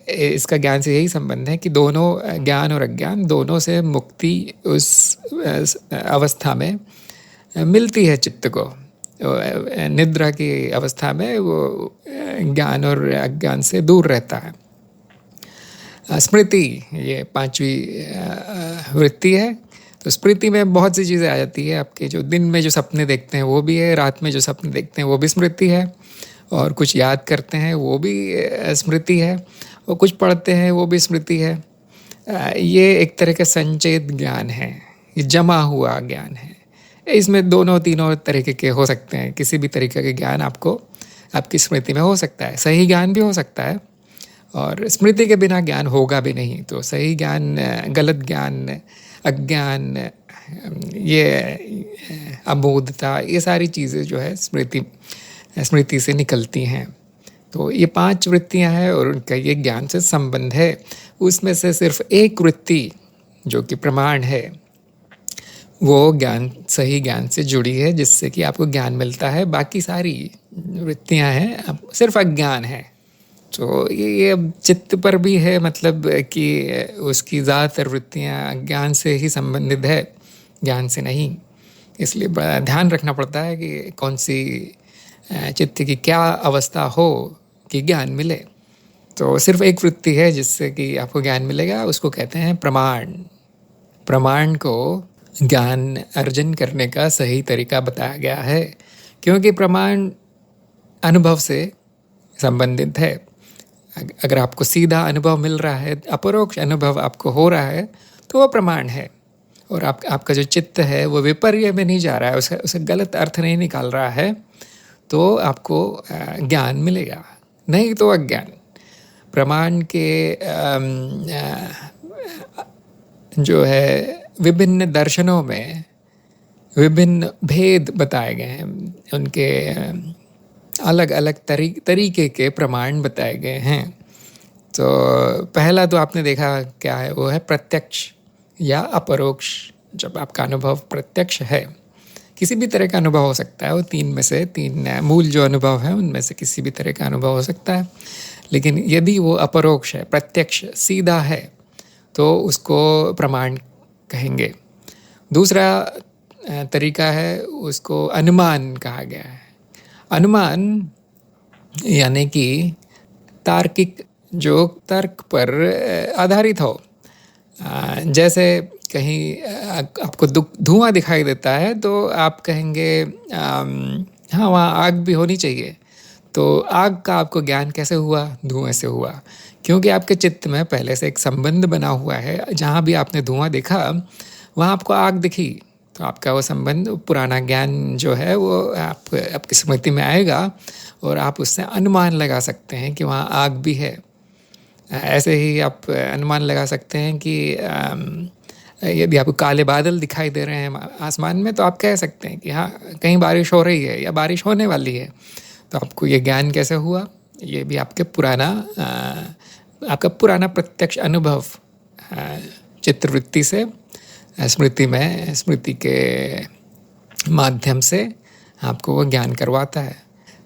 A: इसका ज्ञान से यही संबंध है कि दोनों, ज्ञान और अज्ञान दोनों से मुक्ति उस अवस्था में मिलती है चित्त को। निद्रा की अवस्था में वो ज्ञान और अज्ञान से दूर रहता है। स्मृति, ये पांचवी वृत्ति है। तो स्मृति में बहुत सी चीज़ें आ जाती है आपके, जो दिन में जो सपने देखते हैं वो भी है, रात में जो सपने देखते हैं वो भी स्मृति है, और कुछ याद करते हैं वो भी स्मृति है, और कुछ पढ़ते हैं वो भी स्मृति है। ये एक तरह का संचेत ज्ञान है, ये जमा हुआ ज्ञान है। इसमें दोनों तीनों तरीके के हो सकते हैं, किसी भी तरीके के ज्ञान आपको आपकी स्मृति में हो सकता है। सही ज्ञान भी हो सकता है, और स्मृति के बिना ज्ञान होगा भी नहीं। तो सही ज्ञान, गलत ज्ञान, अज्ञान, ये अबोधता, ये सारी चीज़ें जो है स्मृति से निकलती हैं। तो ये 5 वृत्तियां हैं और उनका ये ज्ञान से संबंध है। उसमें से सिर्फ एक वृत्ति जो कि प्रमाण है, वो सही ज्ञान से जुड़ी है, जिससे कि आपको ज्ञान मिलता है। बाकी सारी वृत्तियां हैं सिर्फ अज्ञान है। तो ये अब चित्त पर भी है, मतलब कि उसकी ज़्यादातर वृत्तियाँ ज्ञान से ही संबंधित है, ज्ञान से नहीं। इसलिए बड़ा ध्यान रखना पड़ता है कि कौन सी चित्त की क्या अवस्था हो कि ज्ञान मिले। तो सिर्फ एक वृत्ति है जिससे कि आपको ज्ञान मिलेगा, उसको कहते हैं प्रमाण। प्रमाण को ज्ञान अर्जन करने का सही तरीका बताया गया है, क्योंकि प्रमाण अनुभव से संबंधित है। अगर आपको सीधा अनुभव मिल रहा है, अपरोक्ष अनुभव आपको हो रहा है, तो वो प्रमाण है। और आपका जो चित्त है वो विपर्य में नहीं जा रहा है, उसे गलत अर्थ नहीं निकाल रहा है, तो आपको ज्ञान मिलेगा, नहीं तो अज्ञान। प्रमाण के जो है विभिन्न दर्शनों में विभिन्न भेद बताए गए हैं, उनके अलग अलग तरीके के प्रमाण बताए गए हैं। तो पहला तो आपने देखा क्या है, वो है प्रत्यक्ष या अपरोक्ष। जब आपका अनुभव प्रत्यक्ष है, किसी भी तरह का अनुभव हो सकता है, वो तीन में से तीन मूल जो अनुभव है उनमें से किसी भी तरह का अनुभव हो सकता है, लेकिन यदि वो अपरोक्ष है, प्रत्यक्ष सीधा है, तो उसको प्रमाण कहेंगे। दूसरा तरीका है, उसको अनुमान कहा गया है। अनुमान यानी कि तार्किक, जो तर्क पर आधारित हो। जैसे कहीं आपको धुआं दिखाई देता है तो आप कहेंगे हाँ वहाँ आग भी होनी चाहिए। तो आग का आपको ज्ञान कैसे हुआ? धुएं से हुआ, क्योंकि आपके चित्त में पहले से एक संबंध बना हुआ है। जहाँ भी आपने धुआं देखा वहाँ आपको आग दिखी, तो आपका वो संबंध, पुराना ज्ञान जो है वो आपकी स्मृति में आएगा और आप उससे अनुमान लगा सकते हैं कि वहाँ आग भी है। ऐसे ही आप अनुमान लगा सकते हैं कि यदि आपको काले बादल दिखाई दे रहे हैं आसमान में, तो आप कह सकते हैं कि हाँ कहीं बारिश हो रही है या बारिश होने वाली है। तो आपको ये ज्ञान कैसे हुआ? ये भी आपका पुराना प्रत्यक्ष अनुभव चित्रवृत्ति से, स्मृति के माध्यम से आपको वो ज्ञान करवाता है।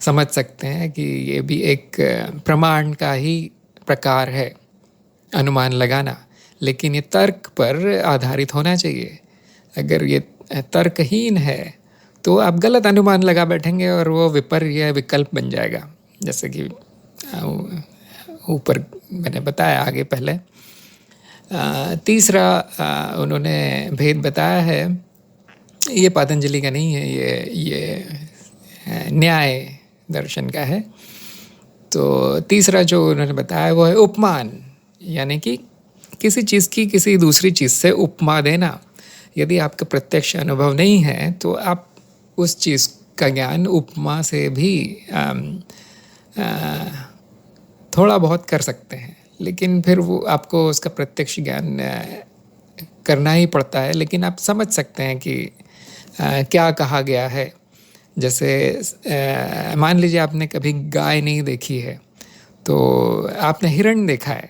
A: समझ सकते हैं कि ये भी एक प्रमाण का ही प्रकार है, अनुमान लगाना, लेकिन ये तर्क पर आधारित होना चाहिए। अगर ये तर्कहीन है तो आप गलत अनुमान लगा बैठेंगे और वो विपर्य विकल्प बन जाएगा, जैसे कि ऊपर मैंने बताया आगे पहले। तीसरा उन्होंने भेद बताया है, ये पतंजलि का नहीं है, ये न्याय दर्शन का है। तो तीसरा जो उन्होंने बताया वो है उपमान, यानी कि किसी चीज़ की किसी दूसरी चीज़ से उपमा देना। यदि आपका प्रत्यक्ष अनुभव नहीं है तो आप उस चीज़ का ज्ञान उपमा से भी थोड़ा बहुत कर सकते हैं, लेकिन फिर वो आपको उसका प्रत्यक्ष ज्ञान करना ही पड़ता है। लेकिन आप समझ सकते हैं कि क्या कहा गया है। जैसे मान लीजिए आपने कभी गाय नहीं देखी है, तो आपने हिरण देखा है,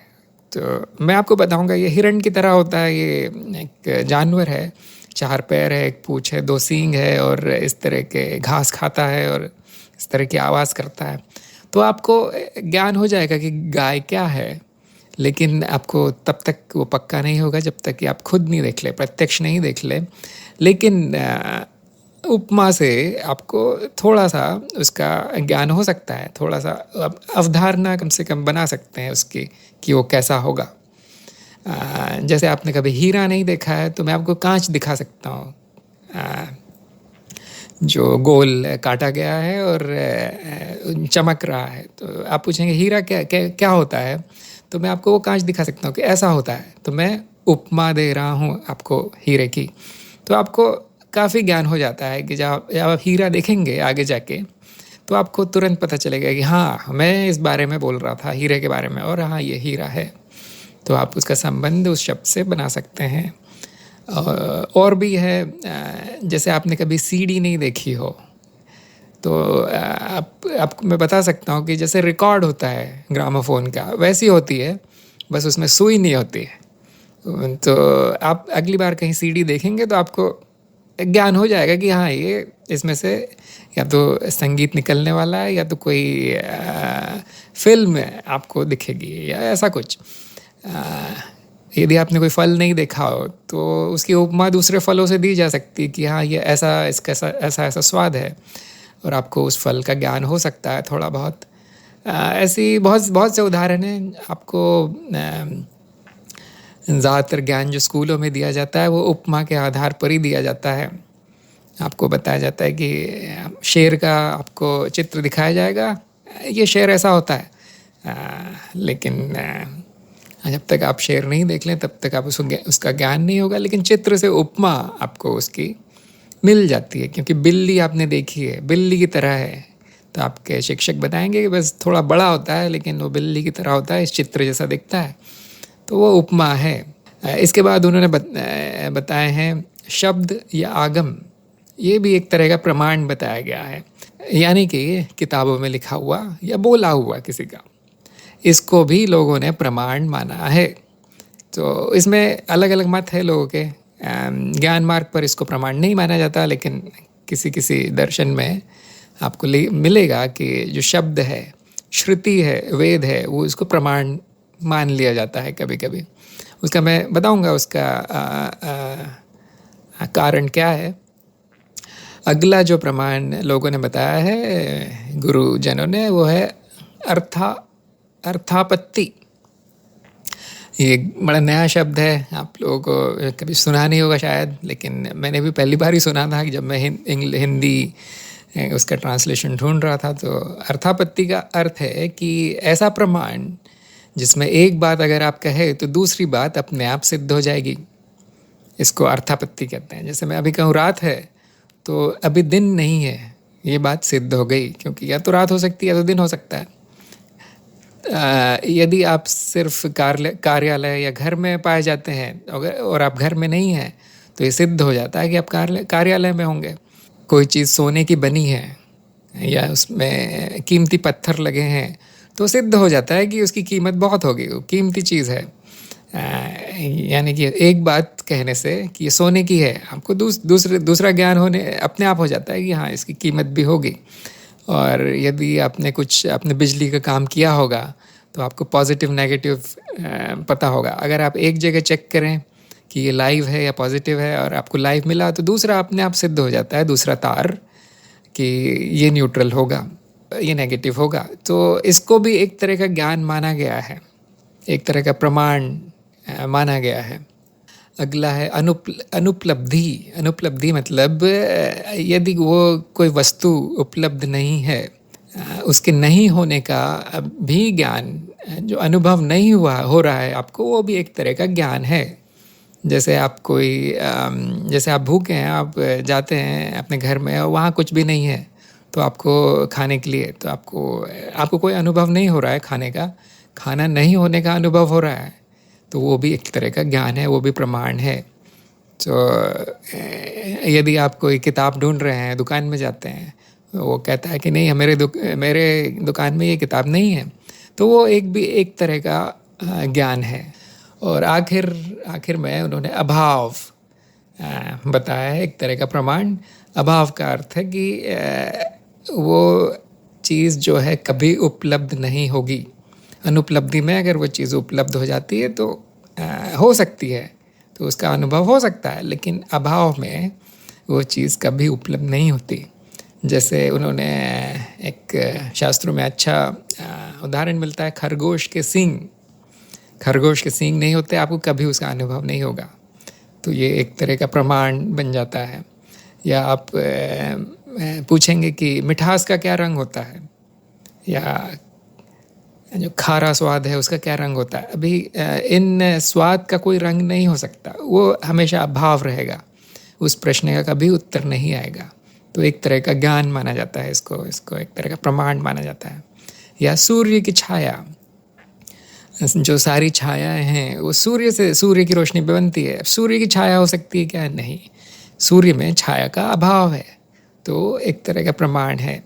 A: तो मैं आपको बताऊंगा ये हिरण की तरह होता है। ये एक जानवर है, 4 पैर है, 1 पूँछ है, 2 सींग है और इस तरह के घास खाता है और इस तरह की आवाज़ करता है। तो आपको ज्ञान हो जाएगा कि गाय क्या है, लेकिन आपको तब तक वो पक्का नहीं होगा जब तक कि आप खुद नहीं देख ले, प्रत्यक्ष नहीं देख ले। लेकिन उपमा से आपको थोड़ा सा उसका ज्ञान हो सकता है, थोड़ा सा अवधारणा कम से कम बना सकते हैं उसकी कि वो कैसा होगा। जैसे आपने कभी हीरा नहीं देखा है, तो मैं आपको कांच दिखा सकता हूँ जो गोल काटा गया है और चमक रहा है। तो आप पूछेंगे हीरा क्या होता है, तो मैं आपको वो कांच दिखा सकता हूँ कि ऐसा होता है। तो मैं उपमा दे रहा हूँ आपको हीरे की, तो आपको काफ़ी ज्ञान हो जाता है कि जब आप हीरा देखेंगे आगे जाके, तो आपको तुरंत पता चलेगा कि हाँ मैं इस बारे में बोल रहा था, हीरे के बारे में, और हाँ ये हीरा है। तो आप उसका संबंध उस शब्द से बना सकते हैं। और भी है, जैसे आपने कभी सीडी नहीं देखी हो, तो आपको मैं बता सकता हूँ कि जैसे रिकॉर्ड होता है ग्रामोफोन का, वैसी होती है, बस उसमें सुई नहीं होती है। तो आप अगली बार कहीं सीडी देखेंगे तो आपको ज्ञान हो जाएगा कि हाँ ये इसमें से या तो संगीत निकलने वाला है या तो कोई फिल्म आपको दिखेगी या ऐसा कुछ। यदि आपने कोई फल नहीं देखा हो तो उसकी उपमा दूसरे फलों से दी जा सकती है कि हाँ ये इसका ऐसा स्वाद है, और आपको उस फल का ज्ञान हो सकता है थोड़ा बहुत। ऐसी बहुत से उदाहरण हैं। आपको ज़्यादातर ज्ञान जो स्कूलों में दिया जाता है वो उपमा के आधार पर ही दिया जाता है। आपको बताया जाता है कि शेर का आपको चित्र दिखाया जाएगा, ये शेर ऐसा होता है, लेकिन जब तक आप शेर नहीं देख लें तब तक आप उसका ज्ञान नहीं होगा, लेकिन चित्र से उपमा आपको उसकी मिल जाती है। क्योंकि बिल्ली आपने देखी है, बिल्ली की तरह है, तो आपके शिक्षक बताएंगे कि बस थोड़ा बड़ा होता है लेकिन वो बिल्ली की तरह होता है, इस चित्र जैसा दिखता है, तो वो उपमा है। इसके बाद उन्होंने बताए हैं शब्द या आगम, ये भी एक तरह का प्रमाण बताया गया है, यानी कि किताबों में लिखा हुआ या बोला हुआ किसी का, इसको भी लोगों ने प्रमाण माना है। तो इसमें अलग अलग मत है लोगों के। ज्ञान मार्ग पर इसको प्रमाण नहीं माना जाता, लेकिन किसी किसी दर्शन में आपको मिलेगा कि जो शब्द है, श्रुति है, वेद है, वो इसको प्रमाण मान लिया जाता है कभी कभी। उसका मैं बताऊंगा उसका कारण क्या है। अगला जो प्रमाण लोगों ने बताया है गुरुजनों ने, वो है अर्थापत्ति। ये बड़ा नया शब्द है, आप लोगों को कभी सुना नहीं होगा शायद, लेकिन मैंने भी पहली बार ही सुना था कि जब मैं हिंदी उसका ट्रांसलेशन ढूंढ रहा था। तो अर्थापत्ति का अर्थ है कि ऐसा प्रमाण जिसमें एक बात अगर आप कहे तो दूसरी बात अपने आप सिद्ध हो जाएगी, इसको अर्थापत्ति कहते हैं। जैसे मैं अभी कहूँ रात है, तो अभी दिन नहीं है, ये बात सिद्ध हो गई, क्योंकि या तो रात हो सकती है या तो दिन हो सकता है। यदि आप सिर्फ कार्यालय या घर में पाए जाते हैं और आप घर में नहीं हैं, तो ये सिद्ध हो जाता है कि आप कार्यालय में होंगे। कोई चीज़ सोने की बनी है या उसमें कीमती पत्थर लगे हैं, तो सिद्ध हो जाता है कि उसकी कीमत बहुत होगी, वो कीमती चीज़ है। यानी कि एक बात कहने से कि ये सोने की है, आपको दूसरा ज्ञान होने अपने आप हो जाता है कि हाँ, इसकी कीमत भी होगी। और यदि आपने बिजली का काम किया होगा तो आपको पॉजिटिव नेगेटिव पता होगा। अगर आप एक जगह चेक करें कि ये लाइव है या पॉजिटिव है और आपको लाइव मिला, तो दूसरा अपने आप सिद्ध हो जाता है, दूसरा तार, कि ये न्यूट्रल होगा, ये नेगेटिव होगा। तो इसको भी एक तरह का ज्ञान माना गया है, एक तरह का प्रमाण माना गया है। अगला है अनुपलब्धि। अनुपलब्धि मतलब यदि वो कोई वस्तु उपलब्ध नहीं है, उसके नहीं होने का भी ज्ञान, जो अनुभव नहीं हो रहा है आपको, वो भी एक तरह का ज्ञान है। जैसे जैसे आप भूखे हैं, आप जाते हैं अपने घर में और वहाँ कुछ भी नहीं है, तो आपको खाने के लिए, तो आपको कोई अनुभव नहीं हो रहा है खाने का, खाना नहीं होने का अनुभव हो रहा है, तो वो भी एक तरह का ज्ञान है, वो भी प्रमाण है। तो यदि आप कोई किताब ढूंढ रहे हैं, दुकान में जाते हैं, वो कहता है कि नहीं, मेरे दुकान में ये किताब नहीं है, तो वो एक तरह का ज्ञान है। और आखिर में उन्होंने अभाव बताया है, एक तरह का प्रमाण। अभाव का अर्थ है कि वो चीज़ जो है कभी उपलब्ध नहीं होगी। अनुपलब्धि में अगर वो चीज़ उपलब्ध हो जाती है तो हो सकती है, तो उसका अनुभव हो सकता है, लेकिन अभाव में वो चीज़ कभी उपलब्ध नहीं होती। जैसे उन्होंने एक शास्त्रों में अच्छा उदाहरण मिलता है, खरगोश के सींग नहीं होते, आपको कभी उसका अनुभव नहीं होगा, तो ये एक तरह का प्रमाण बन जाता है। या आप पूछेंगे कि मिठास का क्या रंग होता है, या जो खारा स्वाद है उसका क्या रंग होता है। अभी इन स्वाद का कोई रंग नहीं हो सकता, वो हमेशा अभाव रहेगा, उस प्रश्न का कभी उत्तर नहीं आएगा। तो एक तरह का ज्ञान माना जाता है इसको एक तरह का प्रमाण माना जाता है। या सूर्य की छाया, जो सारी छायाएं हैं वो सूर्य की रोशनी पे बनती है। सूर्य की छाया हो सकती है क्या? नहीं, सूर्य में छाया का अभाव है, तो एक तरह का प्रमाण है।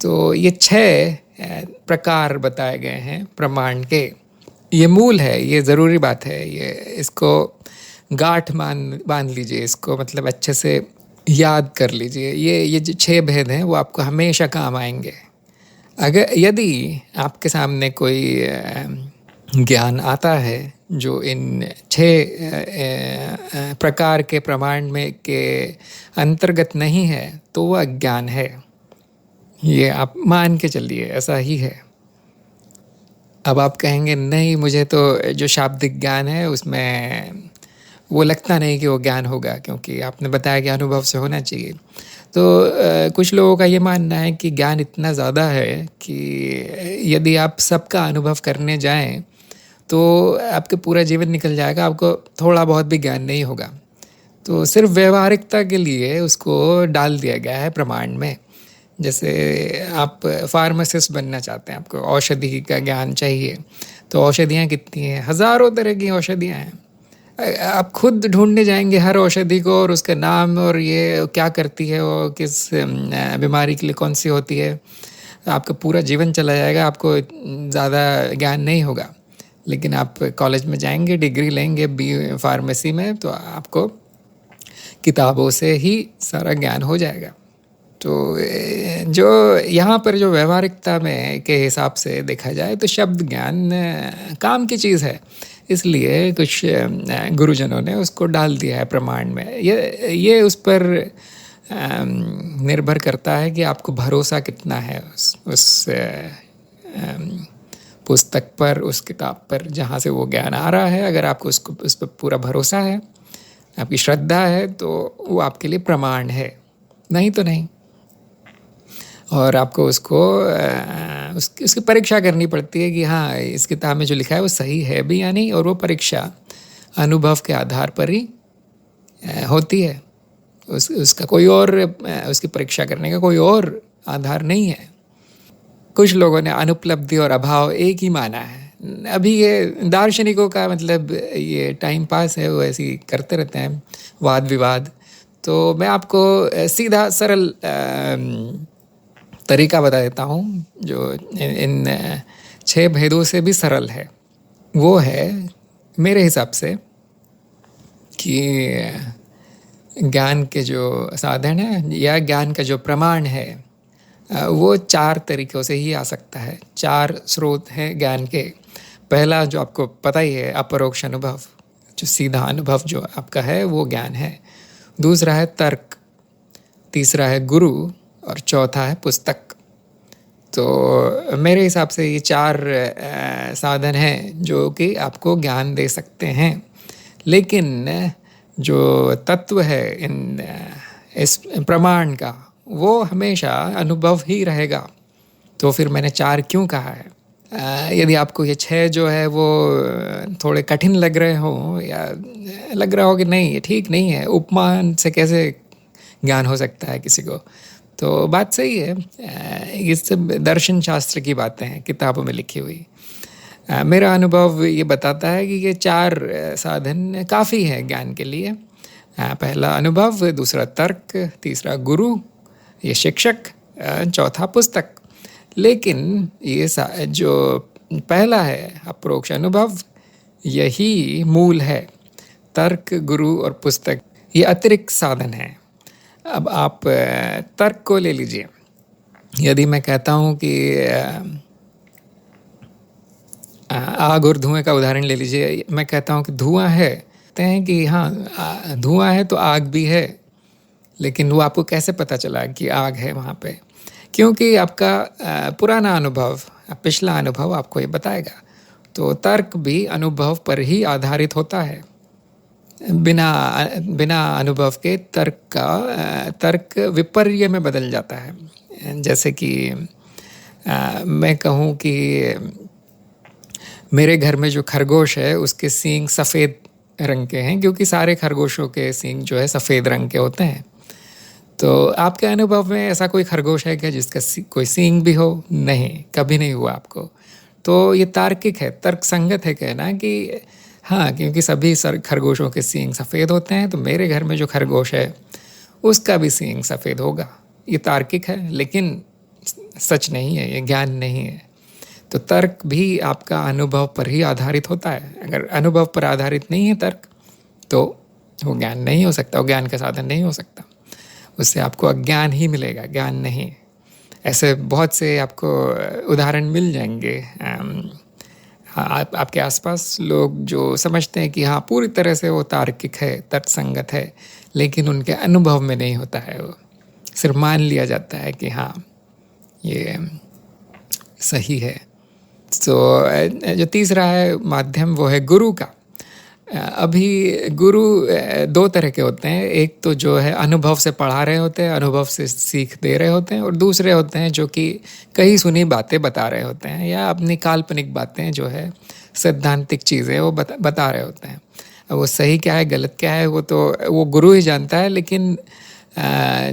A: तो ये 6 प्रकार बताए गए हैं प्रमाण के। ये मूल है, ये ज़रूरी बात है, ये इसको गांठ बांध लीजिए, इसको मतलब अच्छे से याद कर लीजिए। ये जो 6 भेद हैं वो आपको हमेशा काम आएंगे। यदि आपके सामने कोई ज्ञान आता है जो इन 6 प्रकार के प्रमाण में के अंतर्गत नहीं है, तो वह अज्ञान है। ये आप मान के चलिए, ऐसा ही है। अब आप कहेंगे नहीं, मुझे तो जो शाब्दिक ज्ञान है उसमें वो लगता नहीं कि वो ज्ञान होगा, क्योंकि आपने बताया कि अनुभव से होना चाहिए। तो कुछ लोगों का ये मानना है कि ज्ञान इतना ज़्यादा है कि यदि आप सबका अनुभव करने जाएं तो आपके पूरा जीवन निकल जाएगा, आपको थोड़ा बहुत भी ज्ञान नहीं होगा। तो सिर्फ व्यवहारिकता के लिए उसको डाल दिया गया है प्रमाण में। जैसे आप फार्मासिस्ट बनना चाहते हैं, आपको औषधि का ज्ञान चाहिए, तो औषधियाँ कितनी हैं, हज़ारों तरह की औषधियाँ हैं। आप खुद ढूंढने जाएंगे हर औषधि को और उसका नाम और ये क्या करती है और किस बीमारी के लिए कौन सी होती है, आपका पूरा जीवन चला जाएगा, आपको ज़्यादा ज्ञान नहीं होगा। लेकिन आप कॉलेज में जाएंगे, डिग्री लेंगे बी फार्मेसी में, तो आपको किताबों से ही सारा ज्ञान हो जाएगा। तो जो यहाँ पर जो व्यवहारिकता में के हिसाब से देखा जाए तो शब्द ज्ञान काम की चीज़ है, इसलिए कुछ गुरुजनों ने उसको डाल दिया है प्रमाण में। ये उस पर निर्भर करता है कि आपको भरोसा कितना है उस पुस्तक पर, उस किताब पर जहाँ से वो ज्ञान आ रहा है। अगर आपको उस पर पूरा भरोसा है, आपकी श्रद्धा है, तो वो आपके लिए प्रमाण है, नहीं तो नहीं। और आपको उसको उसकी परीक्षा करनी पड़ती है कि हाँ, इस किताब में जो लिखा है वो सही है भी या नहीं, और वो परीक्षा अनुभव के आधार पर ही होती है। उसका कोई और उसकी परीक्षा करने का कोई और आधार नहीं है। कुछ लोगों ने अनुपलब्धि और अभाव एक ही माना है। अभी ये दार्शनिकों का मतलब ये टाइम पास है, वो ऐसे ही करते रहते हैं वाद विवाद। तो मैं आपको सीधा सरल तरीका बता देता हूँ जो इन 6 भेदों से भी सरल है। वो है मेरे हिसाब से कि ज्ञान के जो साधन है या ज्ञान का जो प्रमाण है वो 4 तरीक़ों से ही आ सकता है। 4 स्रोत हैं ज्ञान के। पहला जो आपको पता ही है, अपरोक्ष अनुभव, जो सीधा अनुभव जो आपका है वो ज्ञान है। दूसरा है तर्क, तीसरा है गुरु, और चौथा है पुस्तक। तो मेरे हिसाब से ये 4 साधन हैं जो कि आपको ज्ञान दे सकते हैं। लेकिन जो तत्व है इस प्रमाण का, वो हमेशा अनुभव ही रहेगा। तो फिर मैंने 4 क्यों कहा है? यदि आपको ये 6 जो है वो थोड़े कठिन लग रहे हो, या लग रहा हो कि नहीं ये ठीक नहीं है, उपमान से कैसे ज्ञान हो सकता है किसी को, तो बात सही है। ये सब दर्शन शास्त्र की बातें हैं, किताबों में लिखी हुई। मेरा अनुभव ये बताता है कि ये 4 साधन काफ़ी है ज्ञान के लिए। पहला अनुभव, दूसरा तर्क, तीसरा गुरु, ये शिक्षक, चौथा पुस्तक। लेकिन ये जो पहला है अपरोक्ष अनुभव, यही मूल है। तर्क, गुरु और पुस्तक ये अतिरिक्त साधन हैं। अब आप तर्क को ले लीजिए। यदि मैं कहता हूँ कि आग और धुएं का उदाहरण ले लीजिए, मैं कहता हूँ कि धुआं है, कहते हैं कि हाँ धुआं है तो आग भी है, लेकिन वो आपको कैसे पता चला कि आग है वहाँ पे? क्योंकि आपका पुराना अनुभव, पिछला अनुभव आपको ये बताएगा। तो तर्क भी अनुभव पर ही आधारित होता है। बिना अनुभव के तर्क विपर्य में बदल जाता है। जैसे कि मैं कहूँ कि मेरे घर में जो खरगोश है उसके सींग सफ़ेद रंग के हैं, क्योंकि सारे खरगोशों के सींग जो है सफ़ेद रंग के होते हैं। तो आपके अनुभव में ऐसा कोई खरगोश है क्या जिसका कोई सींग भी हो? नहीं, कभी नहीं हुआ आपको। तो ये तार्किक है, तर्क संगत है कहना कि हाँ, क्योंकि सभी खरगोशों के सींग सफ़ेद होते हैं, तो मेरे घर में जो खरगोश है उसका भी सींग सफ़ेद होगा। ये तार्किक है, लेकिन सच नहीं है, ये ज्ञान नहीं है। तो तर्क भी आपका अनुभव पर ही आधारित होता है। अगर अनुभव पर आधारित नहीं है तर्क, तो वो ज्ञान नहीं हो सकता, वो ज्ञान का साधन नहीं हो सकता। उससे आपको अज्ञान ही मिलेगा, ज्ञान नहीं। ऐसे बहुत से आपको उदाहरण मिल जाएंगे आपके आसपास, लोग जो समझते हैं कि हाँ पूरी तरह से वो तार्किक है, तर्कसंगत है, लेकिन उनके अनुभव में नहीं होता है। वो सिर्फ मान लिया जाता है कि हाँ ये सही है। तो जो तीसरा है माध्यम, वो है गुरु का। अभी गुरु 2 तरह के होते हैं। एक तो जो है अनुभव से पढ़ा रहे होते हैं, अनुभव से सीख दे रहे होते हैं, और दूसरे होते हैं जो कि कहीं सुनी बातें बता रहे होते हैं, या अपनी काल्पनिक बातें जो है सैद्धांतिक चीज़ें वो बता रहे होते हैं। अब वो सही क्या है गलत क्या है वो तो वो गुरु ही जानता है, लेकिन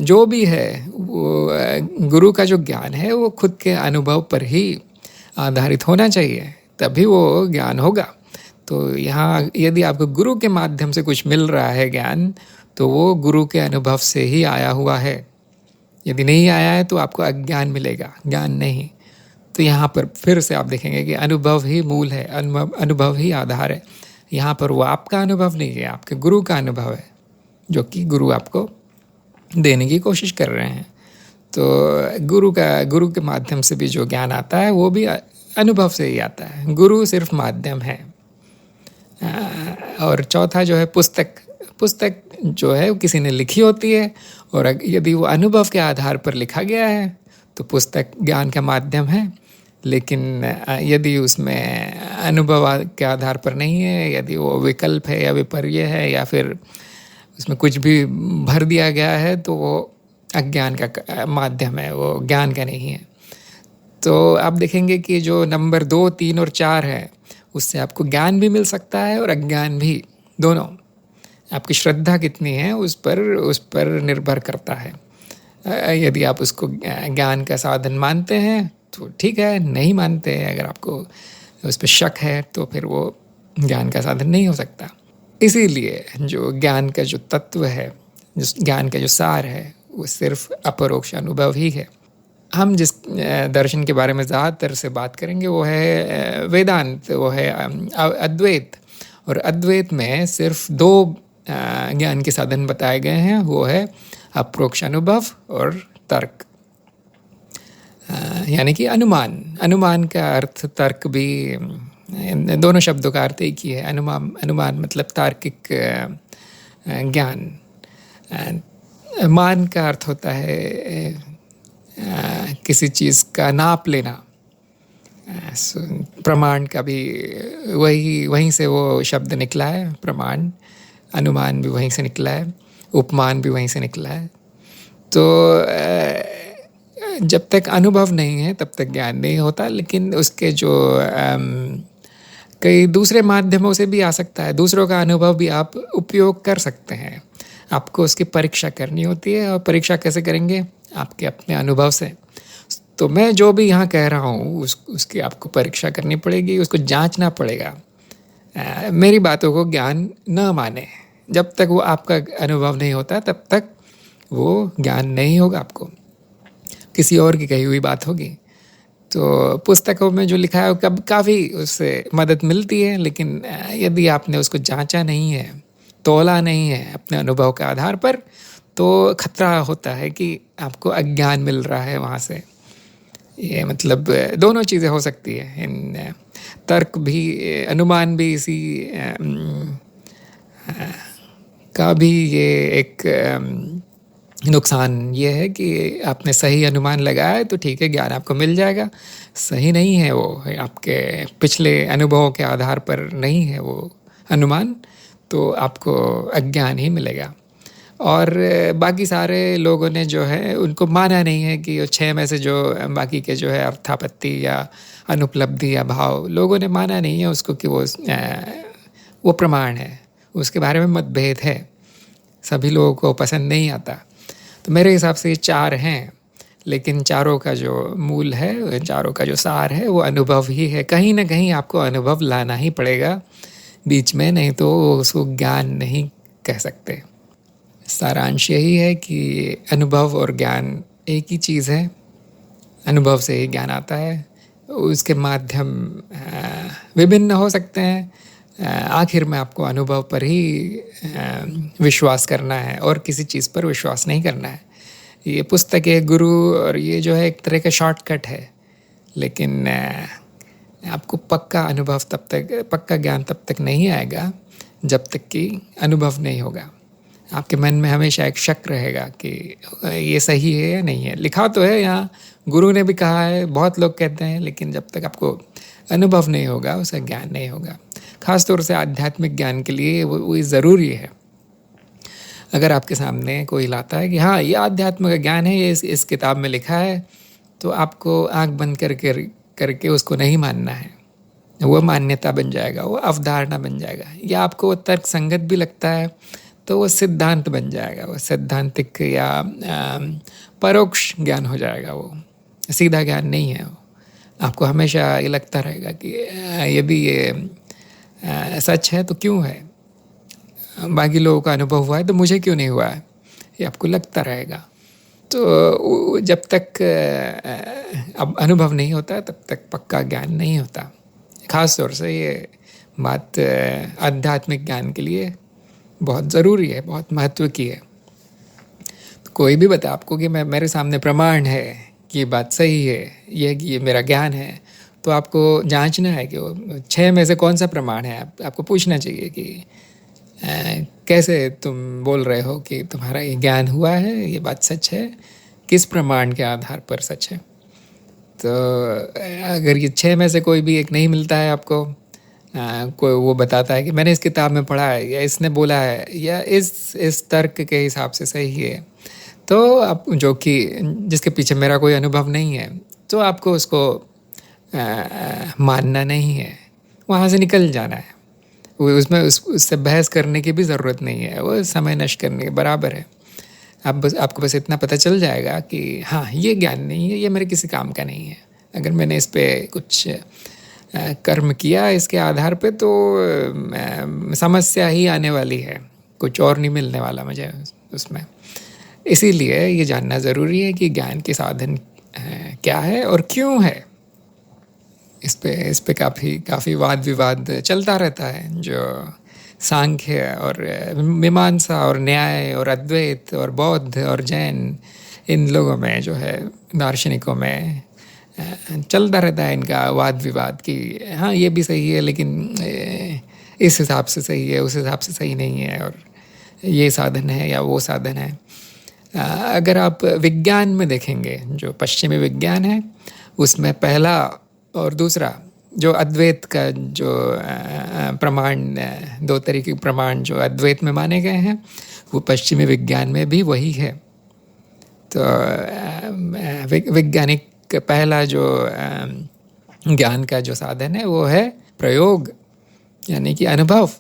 A: जो भी है वो गुरु का जो ज्ञान है वो खुद के अनुभव पर ही आधारित होना चाहिए, तभी वो ज्ञान होगा। तो यहाँ यदि आपको गुरु के माध्यम से कुछ मिल रहा है ज्ञान, तो वो गुरु के अनुभव से ही आया हुआ है। यदि नहीं आया है तो आपको अज्ञान मिलेगा, ज्ञान नहीं। तो यहाँ पर फिर से आप देखेंगे कि अनुभव ही मूल है, अनुभव ही आधार है। यहाँ पर वो आपका अनुभव नहीं है, आपके गुरु का अनुभव है, जो कि गुरु आपको देने की कोशिश कर रहे हैं। तो गुरु के माध्यम से भी जो ज्ञान आता है वो भी अनुभव से ही आता है, गुरु सिर्फ माध्यम है। और चौथा जो है पुस्तक जो है वो किसी ने लिखी होती है, और यदि वो अनुभव के आधार पर लिखा गया है तो पुस्तक ज्ञान का माध्यम है। लेकिन यदि उसमें अनुभव के आधार पर नहीं है, यदि वो विकल्प है या विपर्य है या फिर उसमें कुछ भी भर दिया गया है, तो वो अज्ञान का माध्यम है, वो ज्ञान का नहीं है। तो आप देखेंगे कि जो नंबर 2, 3 और 4 है, उससे आपको ज्ञान भी मिल सकता है और अज्ञान भी, दोनों। आपकी श्रद्धा कितनी है उस पर निर्भर करता है। यदि आप उसको ज्ञान का साधन मानते हैं तो ठीक है, नहीं मानते हैं, अगर आपको उस पर शक है तो फिर वो ज्ञान का साधन नहीं हो सकता। इसीलिए जो ज्ञान का जो तत्व है, जिस ज्ञान का जो सार है, वो सिर्फ अपरोक्ष अनुभव ही है। हम जिस दर्शन के बारे में ज़्यादातर से बात करेंगे वो है वेदांत, वो है अद्वैत। और अद्वैत में सिर्फ 2 ज्ञान के साधन बताए गए हैं, वो है अपरोक्ष अनुभव और तर्क, यानी कि अनुमान का अर्थ तर्क भी, दोनों शब्दों का अर्थ एक ही है। अनुमान मतलब तार्किक ज्ञान। मान का अर्थ होता है किसी चीज़ का नाप लेना। प्रमाण का भी वहीं से वो शब्द निकला है, प्रमाण। अनुमान भी वहीं से निकला है, उपमान भी वहीं से निकला है। तो जब तक अनुभव नहीं है तब तक ज्ञान नहीं होता, लेकिन उसके जो कई दूसरे माध्यमों से भी आ सकता है। दूसरों का अनुभव भी आप उपयोग कर सकते हैं। आपको उसकी परीक्षा करनी होती है, और परीक्षा कैसे करेंगे? आपके अपने अनुभव से। तो मैं जो भी यहाँ कह रहा हूँ उसकी आपको परीक्षा करनी पड़ेगी, उसको जांचना पड़ेगा। मेरी बातों को ज्ञान न माने, जब तक वो आपका अनुभव नहीं होता तब तक वो ज्ञान नहीं होगा आपको, किसी और की कही हुई बात होगी। तो पुस्तकों में जो लिखा है कब काफ़ी उससे मदद मिलती है, लेकिन यदि आपने उसको जांचा नहीं है, तौला नहीं है अपने अनुभव के आधार पर, तो खतरा होता है कि आपको अज्ञान मिल रहा है वहाँ से। ये मतलब दोनों चीज़ें हो सकती है। इन तर्क भी, अनुमान भी इसी का भी ये एक नुकसान ये है कि आपने सही अनुमान लगाया है तो ठीक है, ज्ञान आपको मिल जाएगा। सही नहीं है वो, आपके पिछले अनुभवों के आधार पर नहीं है वो अनुमान, तो आपको अज्ञान ही मिलेगा। और बाकी सारे लोगों ने जो है उनको माना नहीं है कि 6 में से जो बाकी के जो है अर्थापत्ति या अनुपलब्धि या भाव, लोगों ने माना नहीं है उसको कि वो प्रमाण है। उसके बारे में मतभेद है, सभी लोगों को पसंद नहीं आता। तो मेरे हिसाब से ये 4 हैं, लेकिन चारों का जो मूल है, चारों का जो सार है, वो अनुभव ही है। कहीं ना कहीं आपको अनुभव लाना ही पड़ेगा बीच में, नहीं तो उसको ज्ञान नहीं कह सकते। सारांश यही है कि अनुभव और ज्ञान एक ही चीज़ है। अनुभव से ही ज्ञान आता है, उसके माध्यम विभिन्न हो सकते हैं। आखिर में आपको अनुभव पर ही विश्वास करना है और किसी चीज़ पर विश्वास नहीं करना है। ये पुस्तक है, गुरु और ये जो है एक तरह का शॉर्टकट है, लेकिन आपको पक्का अनुभव तब तक, पक्का ज्ञान तब तक नहीं आएगा जब तक कि अनुभव नहीं होगा। आपके मन में हमेशा एक शक रहेगा कि ये सही है या नहीं है। लिखा तो है यहाँ, गुरु ने भी कहा है, बहुत लोग कहते हैं, लेकिन जब तक आपको अनुभव नहीं होगा उसका ज्ञान नहीं होगा। ख़ास तौर से आध्यात्मिक ज्ञान के लिए वो ज़रूरी है। अगर आपके सामने कोई लाता है कि हाँ ये आध्यात्म का ज्ञान है, ये इस किताब में लिखा है, तो आपको आँख बंद करके उसको नहीं मानना है। वो मान्यता बन जाएगा, वो अवधारणा बन जाएगा, या आपको वो तर्क संगत भी लगता है तो वो सिद्धांत बन जाएगा, वो सैद्धांतिक या परोक्ष ज्ञान हो जाएगा, वो सीधा ज्ञान नहीं है। वो आपको हमेशा ये लगता रहेगा कि यदि ये सच है तो क्यों है, बाकी लोगों का अनुभव हुआ है तो मुझे क्यों नहीं हुआ है, ये आपको लगता रहेगा। तो जब तक अब अनुभव नहीं होता तब तक पक्का ज्ञान नहीं होता। ख़ास तौर से ये बात आध्यात्मिक ज्ञान के लिए बहुत ज़रूरी है, बहुत महत्व की है। तो कोई भी बता आपको कि मैं मेरे सामने प्रमाण है कि ये बात सही है, ये मेरा ज्ञान है, तो आपको जांचना है कि वो 6 में से कौन सा प्रमाण है। आपको पूछना चाहिए कि कैसे तुम बोल रहे हो कि तुम्हारा ये ज्ञान हुआ है, ये बात सच है, किस प्रमाण के आधार पर सच है। तो अगर ये 6 में से कोई भी एक नहीं मिलता है आपको, कोई वो बताता है कि मैंने इस किताब में पढ़ा है, या इसने बोला है, या इस तर्क के हिसाब से सही है, तो आप जो कि जिसके पीछे मेरा कोई अनुभव नहीं है, तो आपको उसको मानना नहीं है, वहाँ से निकल जाना है। उसमें उससे बहस करने की भी ज़रूरत नहीं है, वो समय नष्ट करने के बराबर है। आपको बस इतना पता चल जाएगा कि हाँ, ये ज्ञान नहीं है, ये मेरे किसी काम का नहीं है। अगर मैंने इस पे कुछ कर्म किया इसके आधार पे, तो समस्या ही आने वाली है, कुछ और नहीं मिलने वाला मुझे उसमें। इसीलिए ये जानना ज़रूरी है कि ज्ञान के साधन क्या है और क्यों है। इस पे काफ़ी वाद विवाद चलता रहता है, जो सांख्य और मीमांसा और न्याय और अद्वैत और बौद्ध और जैन, इन लोगों में जो है, दार्शनिकों में चलता रहता है इनका वाद विवाद कि हाँ, ये भी सही है लेकिन इस हिसाब से सही है, उस हिसाब से सही नहीं है, और ये साधन है या वो साधन है। अगर आप विज्ञान में देखेंगे, जो पश्चिमी विज्ञान है, उसमें पहला और दूसरा जो अद्वैत का जो प्रमाण, 2 तरीके के प्रमाण जो अद्वैत में माने गए हैं, वो पश्चिमी विज्ञान में भी वही है। तो वैज्ञानिक पहला जो ज्ञान का जो साधन है वो है प्रयोग, यानी कि अनुभव।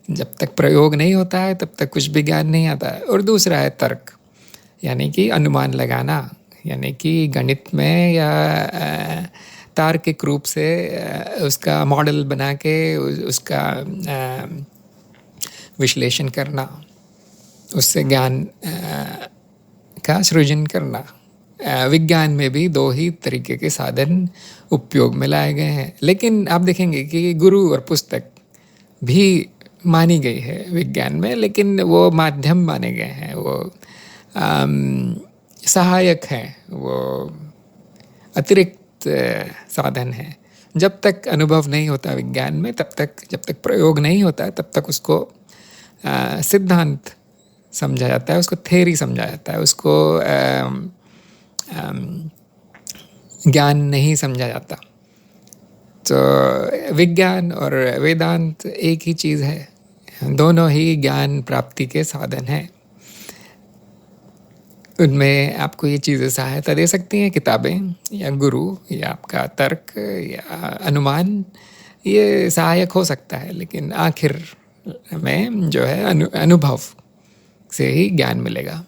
A: जब तक प्रयोग नहीं होता है तब तक कुछ भी ज्ञान नहीं आता है। और दूसरा है तर्क, यानी कि अनुमान लगाना, यानी कि गणित में या तार्किक रूप से उसका मॉडल बना के उसका विश्लेषण करना, उससे ज्ञान का सृजन करना। विज्ञान में भी 2 ही तरीके के साधन उपयोग में लाए गए हैं। लेकिन आप देखेंगे कि गुरु और पुस्तक भी मानी गई है विज्ञान में, लेकिन वो माध्यम माने गए हैं, वो सहायक हैं, वो अतिरिक्त साधन है। जब तक अनुभव नहीं होता विज्ञान में, तब तक, जब तक प्रयोग नहीं होता है, तब तक उसको सिद्धांत समझा जाता है, उसको थ्योरी समझा जाता है, उसको ज्ञान नहीं समझा जाता। तो विज्ञान और वेदांत एक ही चीज़ है, दोनों ही ज्ञान प्राप्ति के साधन हैं। उनमें आपको ये चीज़ें सहायता दे सकती हैं, किताबें या गुरु या आपका तर्क या अनुमान, ये सहायक हो सकता है, लेकिन आखिर में जो है अनुभव से ही ज्ञान मिलेगा।